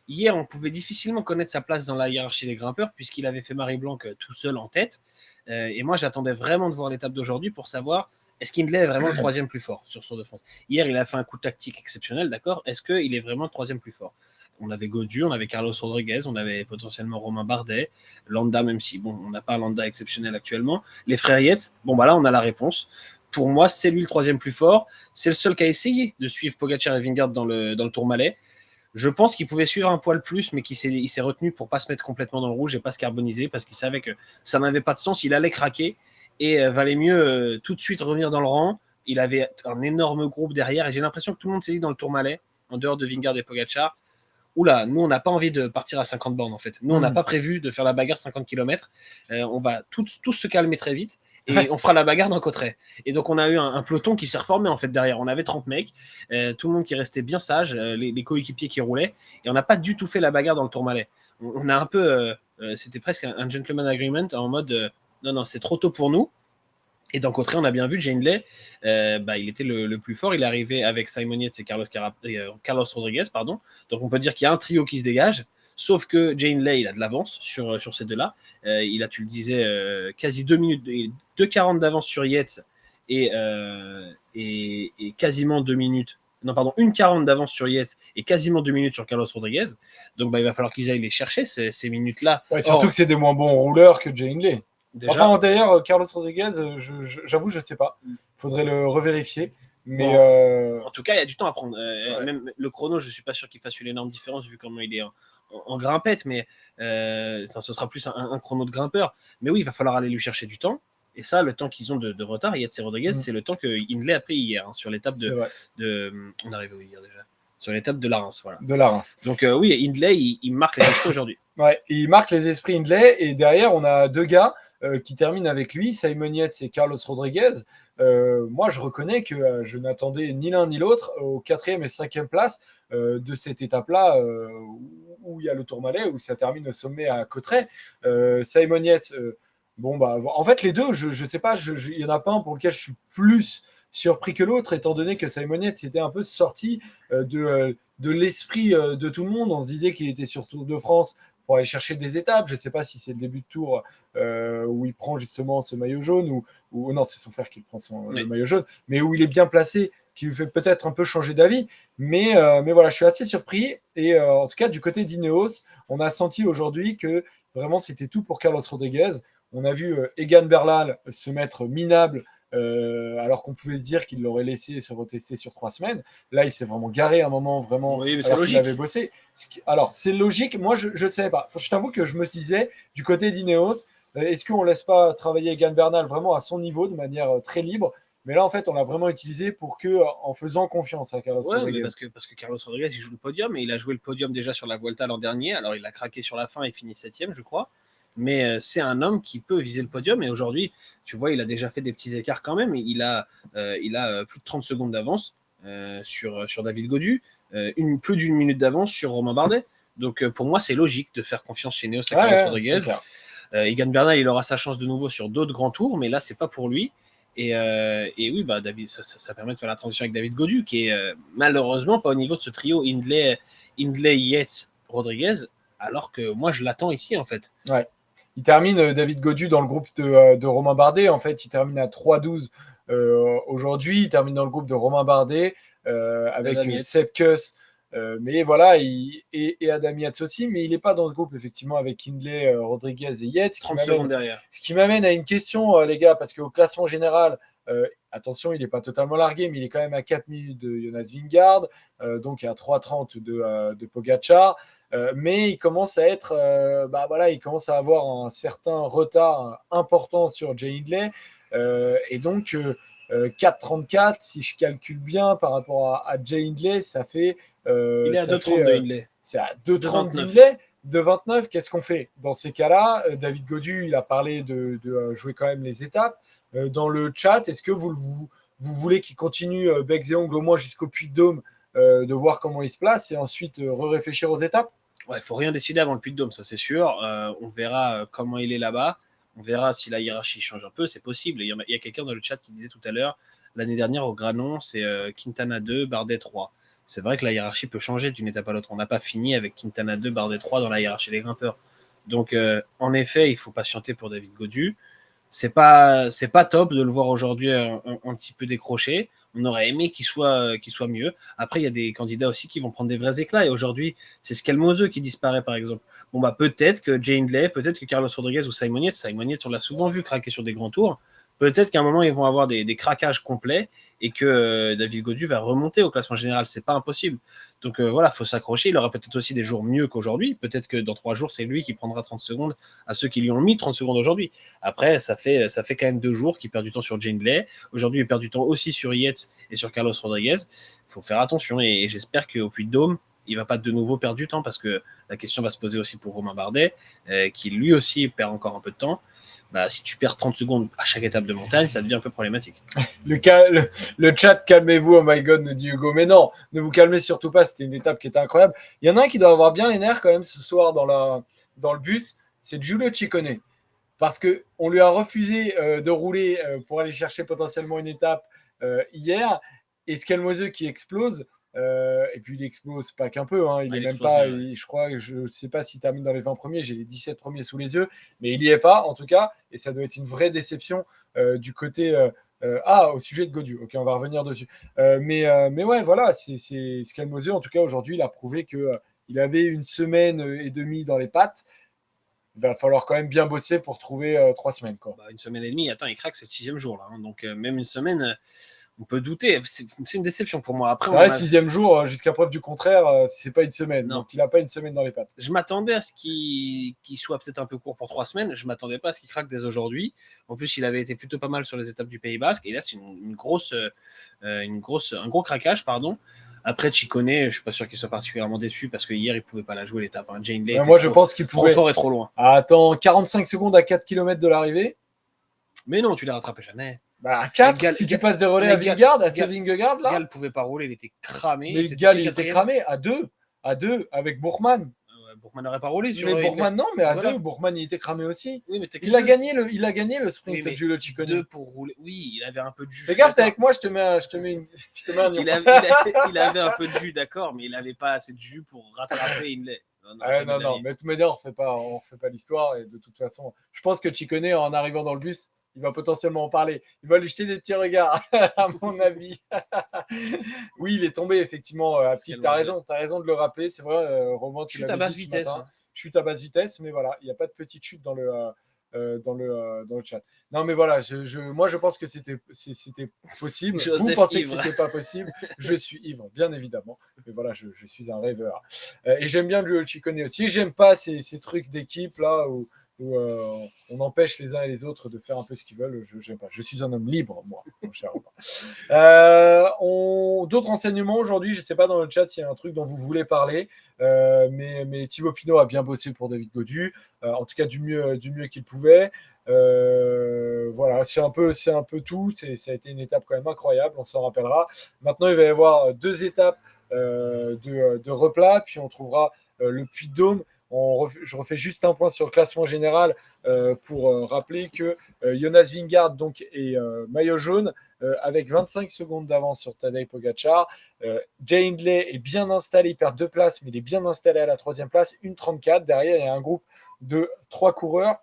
Hier, on pouvait difficilement connaître sa place dans la hiérarchie des grimpeurs puisqu'il avait fait Marie-Blanc tout seul en tête. Et moi, j'attendais vraiment de voir l'étape d'aujourd'hui pour savoir est-ce qu'Hindley est vraiment le 3e plus fort sur Tour de France. Hier, il a fait un coup tactique exceptionnel, d'accord. Est-ce qu'il est vraiment le 3e plus fort? On avait Gaudu, on avait Carlos Rodriguez, on avait potentiellement Romain Bardet, Landa, même si on n'a pas un Landa exceptionnel actuellement. Les frères Yates, là, on a la réponse. Pour moi, c'est lui le 3e plus fort. C'est le seul qui a essayé de suivre Pogacar et Vingegaard dans le Tourmalet. Je pense qu'il pouvait suivre un poil plus, mais il s'est retenu pour pas se mettre complètement dans le rouge et pas se carboniser parce qu'il savait que ça n'avait pas de sens. Il allait craquer et valait mieux tout de suite revenir dans le rang. Il avait un énorme groupe derrière et j'ai l'impression que tout le monde s'est dit dans le Tourmalet, en dehors de Vingegaard et Pogacar, oula, nous on n'a pas envie de partir à 50 bornes en fait. Nous on n'a pas prévu de faire la bagarre 50 km. On va tous se calmer très vite et on fera la bagarre dans Cotteret. Et donc on a eu un peloton qui s'est reformé en fait derrière. On avait 30 mecs, tout le monde qui restait bien sage, les coéquipiers qui roulaient et on n'a pas du tout fait la bagarre dans le Tourmalet. On a un peu, c'était presque un gentleman agreement en mode non, c'est trop tôt pour nous. Et dans Cauterets, on a bien vu Jay Hindley, il était le plus fort. Il est arrivé avec Simon Yates et Carlos Rodriguez, pardon. Donc on peut dire qu'il y a un trio qui se dégage. Sauf que Jay Hindley, il a de l'avance sur ces deux-là. Il a, tu le disais, quasi 2 minutes, 2,40 d'avance sur Yates et quasiment 2 minutes. Non, pardon, 1,40 d'avance sur Yates et quasiment 2 minutes sur Carlos Rodriguez. Donc il va falloir qu'ils aillent les chercher, ces minutes-là. Ouais, surtout que c'est des moins bons rouleurs que Jay Hindley. Déjà, Enfin, d'ailleurs, Carlos Rodriguez, j'avoue, je ne sais pas. Il faudrait le revérifier. Mais en tout cas, il y a du temps à prendre. Même le chrono, je ne suis pas sûr qu'il fasse une énorme différence vu comment il est en grimpette, mais ce sera plus un chrono de grimpeur. Mais oui, il va falloir aller lui chercher du temps. Et ça, le temps qu'ils ont de retard, Yates et Rodriguez, c'est le temps que Hindley a pris hier sur l'étape on arrive où hier déjà sur l'étape de la Reims. Voilà. De la Reims. Donc oui, Hindley, il marque les esprits aujourd'hui. Ouais, il marque les esprits Hindley. Et derrière, on a deux gars qui terminent avec lui, Simon Yates et Carlos Rodriguez. Moi, je reconnais que je n'attendais ni l'un ni l'autre aux 4e et 5e places de cette étape-là où il y a le Tourmalet, où ça termine au sommet à Cauterets. Simon Yates, en fait, les deux, je sais pas, il y en a pas un pour lequel je suis plus surpris que l'autre, étant donné que Simon Yates était un peu sorti de l'esprit de tout le monde. On se disait qu'il était sur Tour de France pour aller chercher des étapes. Je ne sais pas si c'est le début de tour où il prend justement ce maillot jaune ou non, c'est son frère qui prend le maillot jaune, mais où il est bien placé, qui lui fait peut-être un peu changer d'avis. Mais voilà, je suis assez surpris. Et en tout cas, du côté d'Ineos, on a senti aujourd'hui que vraiment c'était tout pour Carlos Rodriguez. On a vu Egan Bernal se mettre minable alors qu'on pouvait se dire qu'il l'aurait laissé se retester sur 3 semaines. Là, il s'est vraiment garé un moment, vraiment, oui, mais alors qu'il avait bossé. Alors, c'est logique. Moi, je ne savais pas. Je t'avoue que je me disais, du côté d'Ineos, est-ce qu'on ne laisse pas travailler Egan Bernal vraiment à son niveau, de manière très libre? Mais là, en fait, on l'a vraiment utilisé en faisant confiance à Carlos Rodriguez. Parce que Carlos Rodriguez, il joue le podium, et il a joué le podium déjà sur la Vuelta l'an dernier. Alors, il a craqué sur la fin et finit 7e, je crois. Mais c'est un homme qui peut viser le podium. Et aujourd'hui, tu vois, il a déjà fait des petits écarts quand même. Il a plus de 30 secondes d'avance sur David Gaudu, plus d'une minute d'avance sur Romain Bardet. Donc pour moi, c'est logique de faire confiance chez Neos à Carlos Rodriguez. Egan Bernal, il aura sa chance de nouveau sur d'autres grands tours, mais là, c'est pas pour lui. Et oui, David, ça permet de faire la transition avec David Gaudu, qui est malheureusement pas au niveau de ce trio Hindley, Yates, Rodriguez, alors que moi, je l'attends ici, en fait. Ouais. Il termine, David Gaudu, dans le groupe de Romain Bardet. En fait, il termine à 3,12 aujourd'hui. Il termine dans le groupe de Romain Bardet avec Sepp Kuss. Mais voilà, et Adam Yates aussi. Mais il n'est pas dans ce groupe, effectivement, avec Hindley, Rodriguez et Yates. 30 secondes derrière. Ce qui m'amène à une question, les gars, parce qu'au classement général, attention, il n'est pas totalement largué, mais il est quand même à 4 minutes de Jonas Vingegaard, donc à 3,30 de Pogacar. Mais il commence à être, il commence à avoir un certain retard important sur Jay Hindley. Et donc, 4,34, si je calcule bien par rapport à Jay Hindley, ça fait. Il est à 2,30 de Hindley. C'est à 2,30 d'Hindley. De 29, qu'est-ce qu'on fait dans ces cas-là? David Gaudu, il a parlé de jouer quand même les étapes. Dans le chat, est-ce que vous voulez qu'il continue becs et ongles au moins jusqu'au Puy-de-Dôme, de voir comment il se place et ensuite réfléchir aux étapes? Ouais, il ne faut rien décider avant le Puy-de-Dôme, ça c'est sûr. On verra comment il est là-bas. On verra si la hiérarchie change un peu, c'est possible. Il y a quelqu'un dans le chat qui disait tout à l'heure, l'année dernière au Granon, c'est Quintana 2, Bardet 3. C'est vrai que la hiérarchie peut changer d'une étape à l'autre. On n'a pas fini avec Quintana 2, Bardet 3 dans la hiérarchie des grimpeurs. Donc, en effet, il faut patienter pour David Gaudu. C'est pas top de le voir aujourd'hui un petit peu décroché. On aurait aimé qu'il soit mieux. Après, il y a des candidats aussi qui vont prendre des vrais éclats. Et aujourd'hui, c'est Scalmoseux qui disparaît, par exemple. Peut-être que Jay Hindley, peut-être que Carlos Rodriguez ou Simon Yates, on l'a souvent vu craquer sur des grands tours. Peut-être qu'à un moment, ils vont avoir des craquages complets et que David Gaudu va remonter au classement général. C'est pas impossible. Donc voilà, il faut s'accrocher. Il aura peut-être aussi des jours mieux qu'aujourd'hui. Peut-être que dans 3 jours, c'est lui qui prendra 30 secondes à ceux qui lui ont mis 30 secondes aujourd'hui. Après, ça fait quand même 2 jours qu'il perd du temps sur Jay Hindley. Aujourd'hui, il perd du temps aussi sur Yates et sur Carlos Rodriguez. Il faut faire attention et j'espère qu'au Puy-de-Dôme, il ne va pas de nouveau perdre du temps parce que la question va se poser aussi pour Romain Bardet, qui lui aussi perd encore un peu de temps. Si tu perds 30 secondes à chaque étape de montagne, ça devient un peu problématique. Le chat, calmez-vous, oh my god, nous dit Hugo. Mais non, ne vous calmez surtout pas, c'était une étape qui était incroyable. Il y en a un qui doit avoir bien les nerfs quand même ce soir dans le bus, c'est Giulio Ciccone. parce qu'on lui a refusé de rouler pour aller chercher potentiellement une étape hier, et Skelmoseux qui explose. Et puis il explose pas qu'un peu, hein. Il est même pas, bien, ouais. je crois, je ne sais pas s'il termine dans les 20 premiers, j'ai les 17 premiers sous les yeux, mais il y est pas en tout cas, et ça doit être une vraie déception du côté. Au sujet de Gaudu, ok, on va revenir dessus. Mais ouais, voilà, c'est Skelmoseux, en tout cas aujourd'hui, il a prouvé que il avait une semaine et demie dans les pattes. Il va falloir quand même bien bosser pour trouver 3 semaines, quoi. Une semaine et demie, attends, il craque, c'est le 6e jour là. Hein. Donc même une semaine, on peut douter. C'est une déception pour moi. Après, c'est vrai, 6e jour, jusqu'à preuve du contraire, c'est pas une semaine. Non. Donc il n'a pas une semaine dans les pattes. Je m'attendais à ce qu'il soit peut-être un peu court pour 3 semaines. Je m'attendais pas à ce qu'il craque dès aujourd'hui. En plus, il avait été plutôt pas mal sur les étapes du Pays Basque. Et là, c'est un gros craquage, pardon. Après, Ciccone, je suis pas sûr qu'il soit particulièrement déçu parce que hier, il pouvait pas la jouer l'étape. Hein. Jane Lay Moi, je pense qu'il trop pouvait. fort et trop loin. Attends, 45 secondes à 4 km de l'arrivée. Mais non, tu les rattrapais jamais. Bah, à 4, si tu passes des relais à Vingegaard, à ce Vingegaard, là. Gall pouvait pas rouler, il était cramé. Mais Gall, il était cramé à 2, avec Bourgman. Bourgman n'aurait pas roulé. Mais Bourgman, non, mais à 2, Bourgman, il était cramé aussi. Oui, mais il a gagné le sprint, oui, Giulio Ciccone. 2 pour rouler. Oui, il avait un peu de jus. Fais gaffe, t'es avec moi, je te mets un il avait un peu de jus, d'accord, mais il n'avait pas assez de jus pour rattraper Hindley. Non, mais on refait pas l'histoire. Et de toute façon, je pense que Ciccone, en arrivant dans le bus, il va potentiellement en parler. Il va lui jeter des petits regards, à mon avis. Oui, il est tombé, effectivement. T'as raison de le rappeler. C'est vrai, Romain, tu l'as dit. Chute à basse vitesse. Chute à basse vitesse, mais voilà, il n'y a pas de petite chute dans le chat. Non, mais voilà, moi, je pense que c'était possible. Vous pensez que c'était pas possible. Je suis ivre, bien évidemment. Mais voilà, je suis un rêveur. Et j'aime bien le Ciccone aussi. J'aime pas ces trucs d'équipe, là, où on empêche les uns et les autres de faire un peu ce qu'ils veulent. J'aime pas. Je suis un homme libre, moi, mon cher Romain. D'autres renseignements aujourd'hui, je ne sais pas dans le chat s'il y a un truc dont vous voulez parler, mais Thibaut Pinot a bien bossé pour David Gaudu, en tout cas du mieux qu'il pouvait. Voilà, c'est un peu tout. Ça a été une étape quand même incroyable, on s'en rappellera. Maintenant, il va y avoir 2 étapes de replat, puis on trouvera le Puy-de-Dôme. Je refais juste un point sur le classement général pour rappeler que Jonas Vingegaard donc, est maillot jaune avec 25 secondes d'avance sur Tadej Pogacar. Jay Hindley est bien installé, il perd 2 places, mais il est bien installé à la 3e place, 1,34. Derrière, il y a un groupe de 3 coureurs.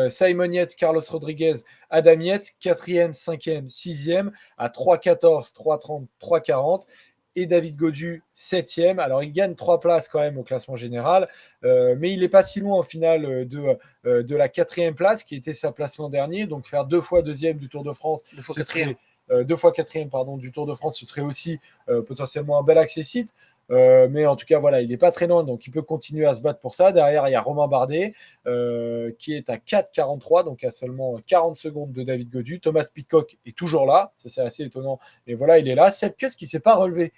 Simon Yates, Carlos Rodriguez, Adam Yates, 4e, 5e, 6e, à 3,14, 3,30, 3,40. Et David Gaudu, 7e. Alors, il gagne 3 places quand même au classement général, mais il n'est pas si loin au final de la 4e place, qui était sa place l'an dernier. Donc, faire 2 fois 2e du Tour de France, 2 fois 4e. 2 fois 4e, pardon, du Tour de France, ce serait aussi potentiellement un bel accessite. Mais en tout cas, voilà, il n'est pas très loin, donc il peut continuer à se battre pour ça. Derrière, il y a Romain Bardet, qui est à 4,43, donc à seulement 40 secondes de David Gaudu. Thomas Pidcock est toujours là, ça c'est assez étonnant, mais voilà, il est là. Sepp Kuss qui ne s'est pas relevé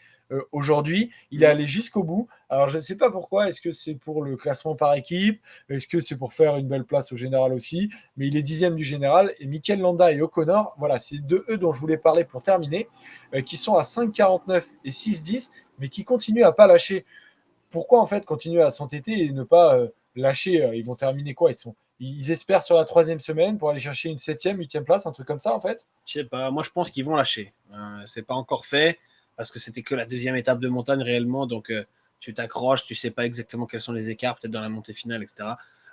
aujourd'hui, il est allé jusqu'au bout. Alors, je ne sais pas pourquoi, est-ce que c'est pour le classement par équipe, est-ce que c'est pour faire une belle place au général aussi, mais il est 10e du général, et Mikel Landa et O'Connor, voilà, c'est de eux dont je voulais parler pour terminer, qui sont à 5,49 et 6,10, mais qui continuent à pas lâcher. Pourquoi en fait continuer à s'entêter et ne pas lâcher Ils vont terminer quoi? Ils espèrent sur la 3e semaine pour aller chercher une 7e, 8e place, un truc comme ça en fait? Je sais pas, moi je pense qu'ils vont lâcher. C'est pas encore fait parce que c'était que la 2e étape de montagne réellement, donc tu t'accroches, tu sais pas exactement quels sont les écarts, peut-être dans la montée finale, etc.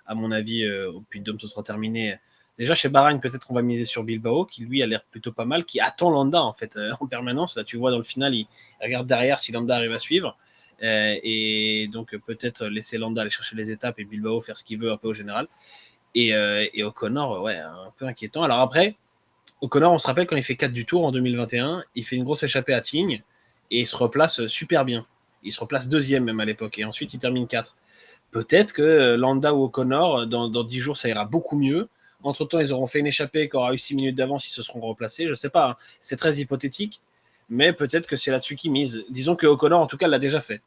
À mon avis, au Puy-de-Dôme, ce sera terminé. Déjà chez Bahreïn, peut-être qu'on va miser sur Bilbao, qui lui a l'air plutôt pas mal, qui attend Landa en fait en permanence. Là, tu vois dans le final, il regarde derrière si Landa arrive à suivre. Et donc peut-être laisser Landa aller chercher les étapes et Bilbao faire ce qu'il veut un peu au général. Et O'Connor, ouais, un peu inquiétant. Alors après, O'Connor, on se rappelle quand il fait 4 du Tour en 2021, il fait une grosse échappée à Tignes et il se replace super bien. Il se replace 2e même à l'époque et ensuite il termine 4. Peut-être que Landa ou O'Connor, dans 10 jours, ça ira beaucoup mieux. Entre-temps, ils auront fait une échappée qui aura eu 6 minutes d'avance, ils se seront replacés. Je ne sais pas, hein. C'est très hypothétique, mais peut-être que c'est là-dessus qu'ils misent. Disons que O'Connor, en tout cas, l'a déjà fait.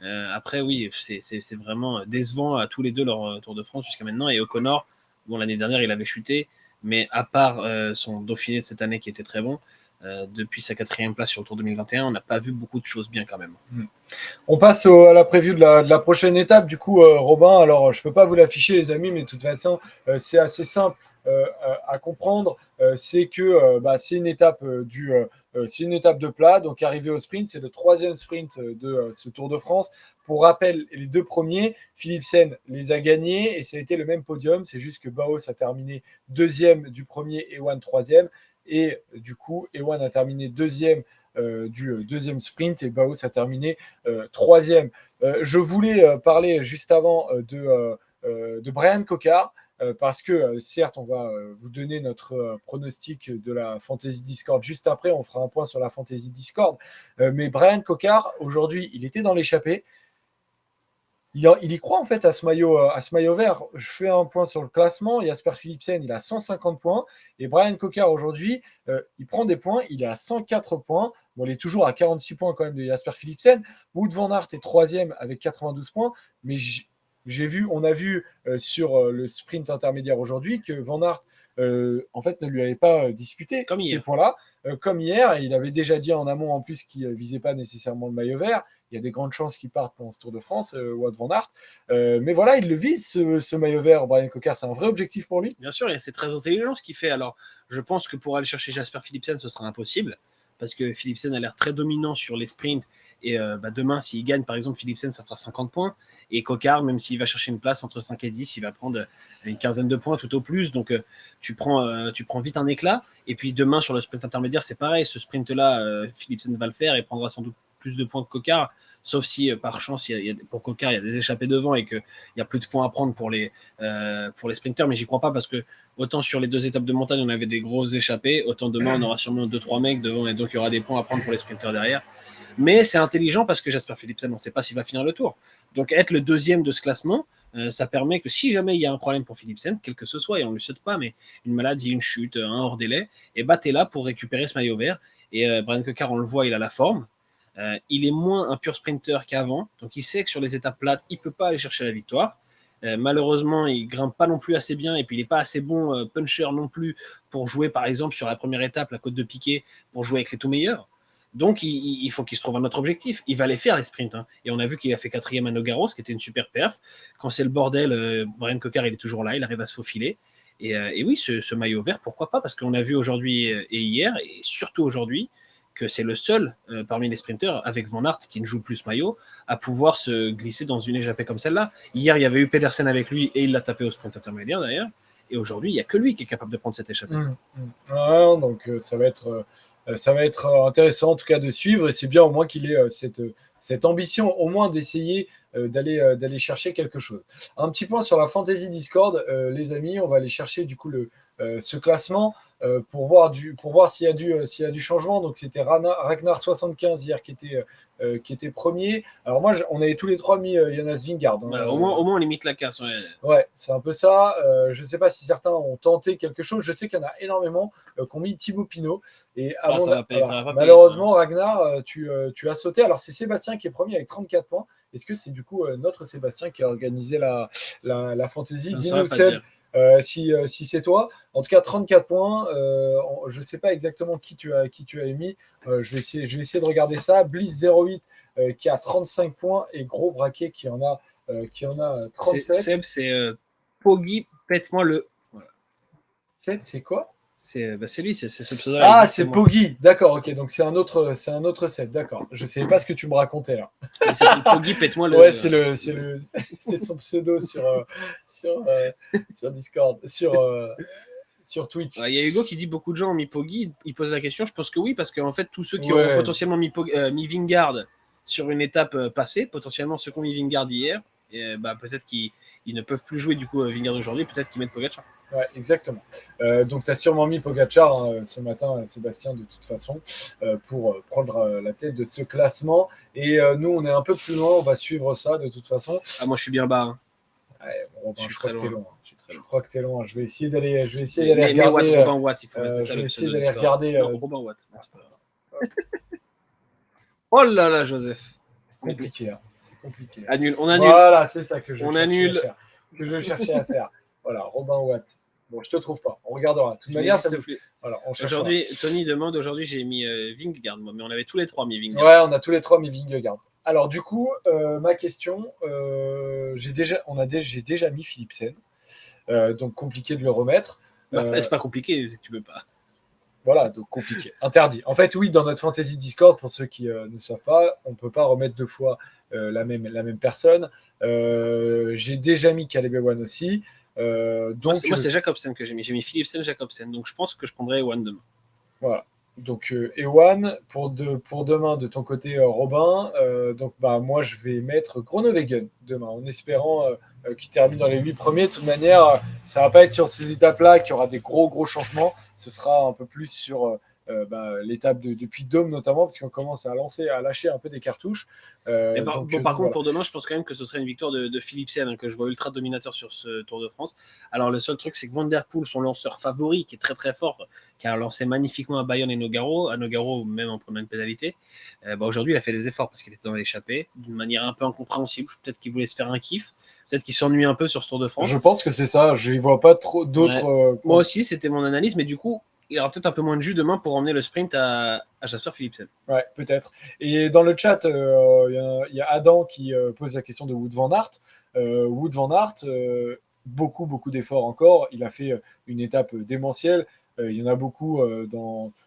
Après, oui, c'est vraiment décevant à tous les deux leur Tour de France jusqu'à maintenant. Et O'Connor, bon, l'année dernière, il avait chuté, mais à part son Dauphiné de cette année qui était très bon, depuis sa 4e place sur le Tour 2021, on n'a pas vu beaucoup de choses bien quand même. On passe à la preview de la prochaine étape. Du coup, Robin, alors je ne peux pas vous l'afficher, les amis, mais de toute façon, c'est assez simple à comprendre. C'est que c'est une étape c'est une étape de plat. Donc, arrivé au sprint, c'est le 3e sprint de ce Tour de France. Pour rappel, les 2 premiers, Philipsen les a gagnés et ça a été le même podium. C'est juste que Baos a terminé 2e du premier, Ewan 3e. Et du coup, Ewan a terminé 2e du 2e sprint et Baos a terminé 3e. Je voulais parler juste avant de Brian Cocard parce que certes, on va vous donner notre pronostic de la Fantasy Discord juste après. On fera un point sur la Fantasy Discord. Mais Brian Cocard, aujourd'hui, il était dans l'échappée. Il y croit en fait à ce maillot vert. Je fais un point sur le classement. Jasper Philipsen, il a 150 points. Et Brian Cocard, aujourd'hui, il prend des points. Il est à 104 points. Bon, il est toujours à 46 points quand même de Jasper Philipsen. Wout van Aert est 3e avec 92 points. Mais on a vu sur le sprint intermédiaire aujourd'hui que Van Aert, en fait, ne lui avait pas disputé ces points-là. Comme hier, et il avait déjà dit en amont en plus qu'il ne visait pas nécessairement le maillot vert. Il y a des grandes chances qu'il parte pendant ce Tour de France, Wout van Aert. Mais voilà, il le vise, ce maillot vert, Brian Cocard. C'est un vrai objectif pour lui. Bien sûr, et c'est très intelligent ce qu'il fait. Alors, je pense que pour aller chercher Jasper Philipsen, ce sera impossible, parce que Philipsen a l'air très dominant sur les sprints. Et demain, s'il gagne, par exemple, Philipsen, ça fera 50 points. Et Cocard, même s'il va chercher une place entre 5 et 10, il va prendre une quinzaine de points tout au plus. Donc, tu prends vite un éclat. Et puis, demain, sur le sprint intermédiaire, c'est pareil. Ce sprint-là, Philipsen va le faire et prendra sans doute plus de points que Cocard. Sauf si, par chance, pour Cocard, il y a des échappées devant et qu'il n'y a plus de points à prendre pour les sprinteurs. Mais j'y crois pas parce que autant sur les 2 étapes de montagne, on avait des grosses échappées. Autant demain, on aura sûrement 2-3 mecs devant et donc il y aura des points à prendre pour les sprinteurs derrière. Mais c'est intelligent parce que Jasper Philipsen, on ne sait pas s'il va finir le Tour. Donc être le 2e de ce classement, ça permet que si jamais il y a un problème pour Philipsen, quel que ce soit, et on ne lui souhaite pas, mais une maladie, une chute, un hors délai, et tu es là pour récupérer ce maillot vert. Et Brian Cocard, on le voit, il a la forme. Il est moins un pur sprinter qu'avant, donc il sait que sur les étapes plates, il ne peut pas aller chercher la victoire. Malheureusement, il grimpe pas non plus assez bien et puis il n'est pas assez bon puncher non plus pour jouer, par exemple, sur la première étape, la côte de Piquet, pour jouer avec les tout meilleurs. Donc, il faut qu'il se trouve un autre objectif. Il va les faire, les sprints. Hein. Et on a vu qu'il a fait 4e à Nogaro, ce qui était une super perf. Quand c'est le bordel, Brian Cocard, il est toujours là, il arrive à se faufiler. Et oui, ce maillot vert, pourquoi pas? Parce qu'on a vu aujourd'hui et hier, et surtout aujourd'hui, que c'est le seul parmi les sprinteurs, avec Van Aert, qui ne joue plus ce maillot, à pouvoir se glisser dans une échappée comme celle-là. Hier, il y avait eu Pedersen avec lui, et il l'a tapé au sprint intermédiaire, d'ailleurs. Et aujourd'hui, il n'y a que lui qui est capable de prendre cette échappée. Ah, donc, ça va être intéressant en tout cas de suivre et c'est bien au moins qu'il ait cette ambition au moins d'essayer d'aller chercher quelque chose. Un petit point sur la Fantasy Discord, les amis, on va aller chercher du coup ce classement pour voir s'il y a du changement. Donc c'était Ragnar 75 hier qui était premier. Alors moi, on avait tous les 3 mis Jonas Vingegaard. Hein, au moins on limite la casse. Ouais, c'est un peu ça. Je ne sais pas si certains ont tenté quelque chose. Je sais qu'il y en a énormément qui ont mis Thibaut Pinot. Et malheureusement, Ragnar, tu as sauté. Alors c'est Sébastien qui est premier avec 34 points. Est-ce que c'est du coup notre Sébastien qui a organisé la Fantasy? Dis-nous, Seb, si c'est toi. En tout cas, 34 points. Je ne sais pas exactement qui tu as émis. Je vais essayer de regarder ça. Bliss 08 qui a 35 points et Gros Braquet qui en a 37. Seb, c'est Poggy, pète-moi le. Voilà. Seb, c'est quoi? C'est lui, c'est ce pseudo-là. Ah, c'est Poggy, d'accord, ok, donc c'est un autre Seb, d'accord. Je ne savais pas ce que tu me racontais là. Il s'appelle Poggy, pète-moi le. Ouais, c'est son pseudo sur Discord, sur Twitch. Il y a Hugo qui dit beaucoup de gens ont mis Poggy, il pose la question, je pense que oui, parce qu'en fait, tous ceux qui ont potentiellement mis Vingegaard sur une étape passée, potentiellement ceux qui ont mis Vingegaard hier, et, peut-être qu'ils ne peuvent plus jouer du coup Vingegaard aujourd'hui, peut-être qu'ils mettent Pogacar. Ouais, exactement. Donc, tu as sûrement mis Pogacar ce matin, Sébastien, de toute façon, pour prendre la tête de ce classement. Et nous, on est un peu plus loin, on va suivre ça de toute façon. Ah, moi, je suis bien bas. Hein. Ouais, Robin, je crois que tu es loin. Je crois que tu es loin. Je vais essayer d'aller regarder. Robin Watt, il faut mettre ça. Je vais essayer d'aller regarder. Non, Robin Watt. Oh là là, Joseph. C'est compliqué. Hein. C'est compliqué. Annule. On annule. Voilà, c'est ça que je cherchais à faire. Voilà, Robin Watt. Bon, je te trouve pas. On regardera. De toute manière, ça bouge. Voilà, on cherchera. Aujourd'hui, Tony demande, aujourd'hui j'ai mis Vingegaard, moi, mais on avait tous les trois mis Vingegaard. Ouais, on a tous les trois mis Vingegaard. Alors du coup, ma question, j'ai déjà mis Philipsen, donc compliqué de le remettre. C'est pas compliqué, c'est que tu peux pas. Voilà, donc compliqué, interdit. En fait, oui, dans notre Fantasy Discord, pour ceux qui ne savent pas, on ne peut pas remettre deux fois la même personne. J'ai déjà mis Caleb Ewan aussi. Donc, moi, c'est Jacobsen que j'ai mis. J'ai mis Philipsen, Jacobsen. Donc, je pense que je prendrai Ewan demain. Voilà. Donc, Ewan, pour demain, de ton côté, Robin, donc, moi, je vais mettre Groenewegen demain, en espérant qu'il termine dans les 8 premiers. De toute manière, ça ne va pas être sur ces étapes-là qu'il y aura des gros changements. Ce sera un peu plus sur l'étape de Puy-de-Dôme, notamment, parce qu'on commence à lâcher un peu des cartouches. Par contre, voilà. Pour demain, je pense quand même que ce serait une victoire de Philipsen, que je vois ultra dominateur sur ce Tour de France. Alors, le seul truc, c'est que Van Der Poel, son lanceur favori, qui est très fort, qui a lancé magnifiquement à Bayonne et Nogaro, même en prenant une pénalité, aujourd'hui, il a fait des efforts parce qu'il était dans l'échappée, d'une manière un peu incompréhensible. Peut-être qu'il voulait se faire un kiff, peut-être qu'il s'ennuie un peu sur ce Tour de France. Je pense que c'est ça, je ne vois pas trop d'autres... Ouais. Moi aussi, c'était mon analyse, mais du coup, il aura peut-être un peu moins de jus demain pour emmener le sprint à Jasper Philipsen. Ouais, peut-être. Et dans le chat, il y a Adam qui pose la question de Wout van Aert. Wout van Aert, beaucoup d'efforts encore. Il a fait une étape démentielle. Il y en a beaucoup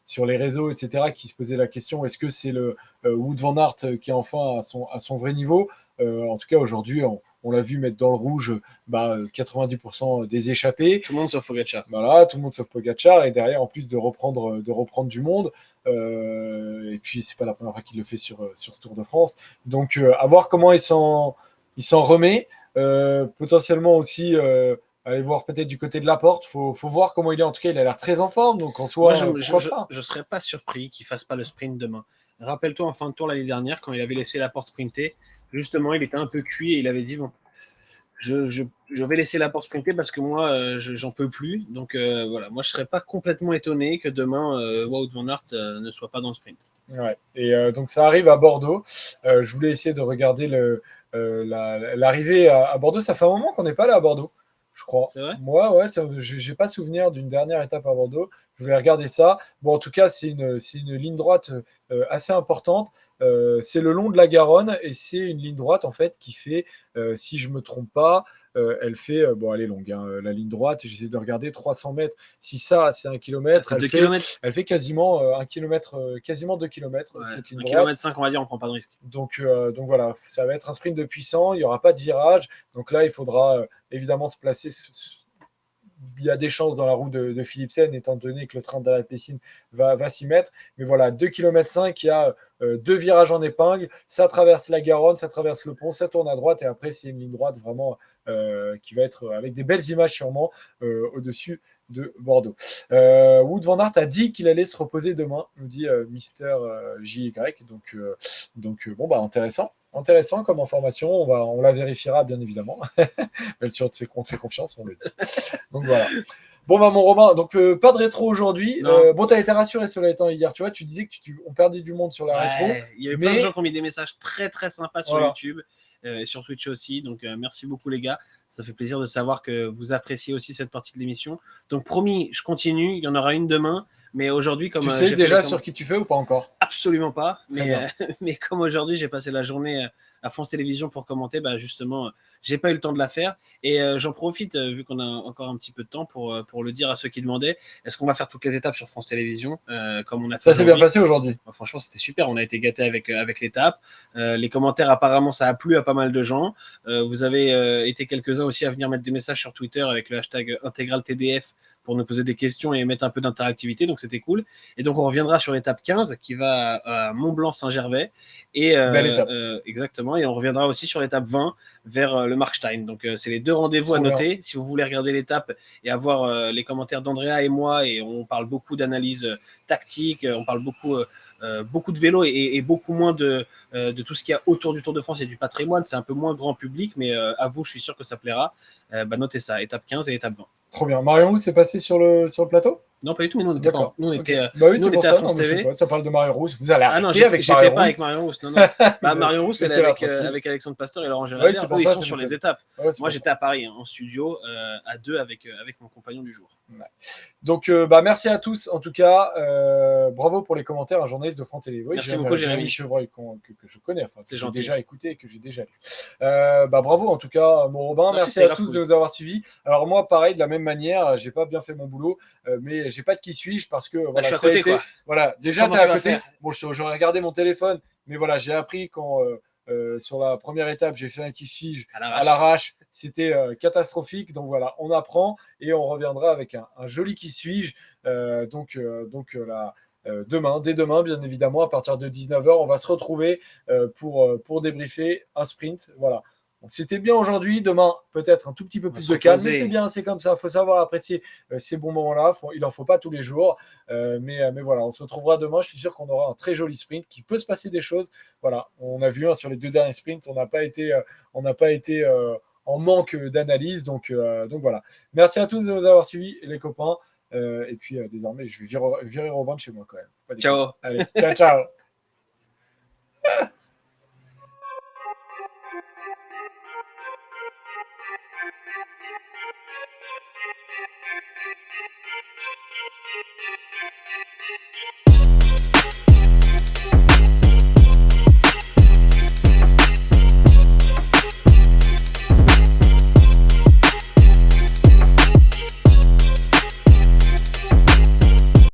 sur les réseaux, etc., qui se posaient la question, est-ce que c'est le Wout van Aert qui est enfin à son vrai niveau? En tout cas, aujourd'hui, on l'a vu mettre dans le rouge 90% des échappés. Tout le monde sauf Pogacar. Voilà, tout le monde sauf Pogacar. Et derrière, en plus de reprendre du monde. Et puis, c'est pas la première fois qu'il le fait sur ce Tour de France. Donc, à voir comment il s'en remet. Potentiellement aussi... aller voir peut-être du côté de la porte. Faut voir comment il est. En tout cas, il a l'air très en forme. Donc, en soi, moi, je ne serais pas surpris qu'il ne fasse pas le sprint demain. Rappelle-toi, en fin de tour l'année dernière, quand il avait laissé la porte sprinter, justement, il était un peu cuit et il avait dit, bon, je vais laisser la porte sprinter parce que moi, j'en peux plus. Donc, voilà, moi, je ne serais pas complètement étonné que demain, Wout van Aert ne soit pas dans le sprint. Ouais. Et donc, ça arrive à Bordeaux. Je voulais essayer de regarder l'arrivée à Bordeaux. Ça fait un moment qu'on n'est pas là à Bordeaux, je crois. C'est vrai? Moi, ouais, j'ai pas souvenir d'une dernière étape à Bordeaux. Je voulais regarder ça. Bon, en tout cas, c'est une ligne droite assez importante. C'est le long de la Garonne et c'est une ligne droite en fait qui fait, si je me trompe pas, elle fait, elle est longue, hein, la ligne droite. J'essaie de regarder 300 mètres. Si ça, c'est 1 kilomètre, elle fait quasiment 1 kilomètre, quasiment 2 kilomètres. Ouais, cette ligne 1 droite. km 5, on va dire, on prend pas de risque. Donc voilà, ça va être un sprint de puissant. Il n'y aura pas de virage. Donc là, il faudra évidemment se placer. Il y a des chances dans la roue de Philipsen, étant donné que le train de la Pessine va s'y mettre. Mais voilà, 2 km 5, il y a 2 virages en épingle. Ça traverse la Garonne, ça traverse le pont, ça tourne à droite. Et après, c'est une ligne droite vraiment qui va être avec des belles images sûrement au-dessus de Bordeaux. Wout van Aert a dit qu'il allait se reposer demain, nous dit Mister JY. Donc intéressant comme information. On la vérifiera bien évidemment. Même si on te fait confiance, on le dit. Donc voilà. Bon mon Romain, donc pas de rétro aujourd'hui. T'as été rassuré sur les temps hier. Tu vois, tu disais que on perdait du monde sur la rétro. Il y a eu plein de gens qui ont mis des messages très sympas sur YouTube. Et sur Twitch aussi, donc merci beaucoup les gars, ça fait plaisir de savoir que vous appréciez aussi cette partie de l'émission. Donc promis, je continue, il y en aura une demain, mais aujourd'hui comme... Tu sais déjà sur qui tu fais ou pas encore? Absolument pas, mais comme aujourd'hui j'ai passé la journée à France Télévisions pour commenter, justement, j'ai pas eu le temps de la faire. Et j'en profite, vu qu'on a encore un petit peu de temps, pour le dire à ceux qui demandaient, est-ce qu'on va faire toutes les étapes sur France Télévisions comme on a fait? Ça s'est bien passé aujourd'hui. Franchement, c'était super. On a été gâtés avec l'étape. Les commentaires, apparemment, ça a plu à pas mal de gens. Vous avez été quelques-uns aussi à venir mettre des messages sur Twitter avec le hashtag #IntégralTDF pour nous poser des questions et mettre un peu d'interactivité. Donc, c'était cool. Et donc, on reviendra sur l'étape 15 qui va à Mont-Blanc-Saint-Gervais. Belle étape. Exactement. Et on reviendra aussi sur l'étape 20 vers le Markstein. Donc, c'est les 2 rendez-vous à noter. Si vous voulez regarder l'étape et avoir les commentaires d'Andrea et moi, et on parle beaucoup d'analyse tactique, on parle beaucoup de vélo et beaucoup moins de tout ce qu'il y a autour du Tour de France et du patrimoine. C'est un peu moins grand public, mais à vous, je suis sûr que ça plaira. Notez ça, étape 15 et étape 20. Trop bien. Marion, c'est passé sur le plateau? Non, pas du tout, mais nous, on était, D'accord. nous, on était, Okay. Bah oui, nous, c'est on pour était ça. à France Non, mais je sais TV. pas, ça parle de Mario Rousse. Vous allez Ah non, arrêter avec j'étais Mario pas Rousse. avec Mario Rousse. Non, non. Bah, Mario Rousse, elle est Laissez-la avec, tranquille. avec Alexandre Pasteur et Laurent Oui, Gérard. c'est Eux, pour ils ça. sont Ça sur les m'étonne. étapes. Ouais, c'est Moi, pour ça. j'étais à Paris, en studio, à deux avec mon compagnon du jour. Ouais. Donc, bah, merci à tous. En tout cas, bravo pour les commentaires, un journaliste de France Télé. Oui, Merci beaucoup, Jérémy Jérémy. Chevreuil, que je connais, enfin, que C'est j'ai gentil. déjà écouté et que j'ai déjà lu. Bah, bravo en tout cas, mon Robin. Merci, Merci c'était à grave tous cool. de nous avoir suivis. Alors, moi, pareil, de la même manière, j'ai pas bien fait mon boulot, mais j'ai pas de qui suis-je parce que Bah, voilà, je suis à ça a côté, été. quoi. Voilà, déjà, Comment t'es tu à vas côté. faire? Bon, j'aurais regardé mon téléphone, mais voilà, j'ai appris quand. Sur la première étape, j'ai fait un qui suis-je À à l'arrache. l'arrache. C'était catastrophique. Donc voilà, on apprend et on reviendra avec un joli qui suis-je. Là, dès demain, bien évidemment, à partir de 19h, on va se retrouver pour débriefer un sprint. Voilà. Donc, c'était bien aujourd'hui. Demain, peut-être un tout petit peu On va plus se de calme, mais c'est reposer. bien, c'est comme ça. Il faut savoir apprécier ces bons moments-là. Il n'en faut pas tous les jours. Mais voilà, on se retrouvera demain. Je suis sûr qu'on aura un très joli sprint, qui peut se passer des choses. Voilà, on a vu sur les 2 derniers sprints, on n'a pas été en manque d'analyse. Donc voilà. Merci à tous de nous avoir suivis, les copains. Et puis désormais, je vais virer Robin de chez moi quand même. Faut pas déconner. Ciao. Allez, ciao, ciao.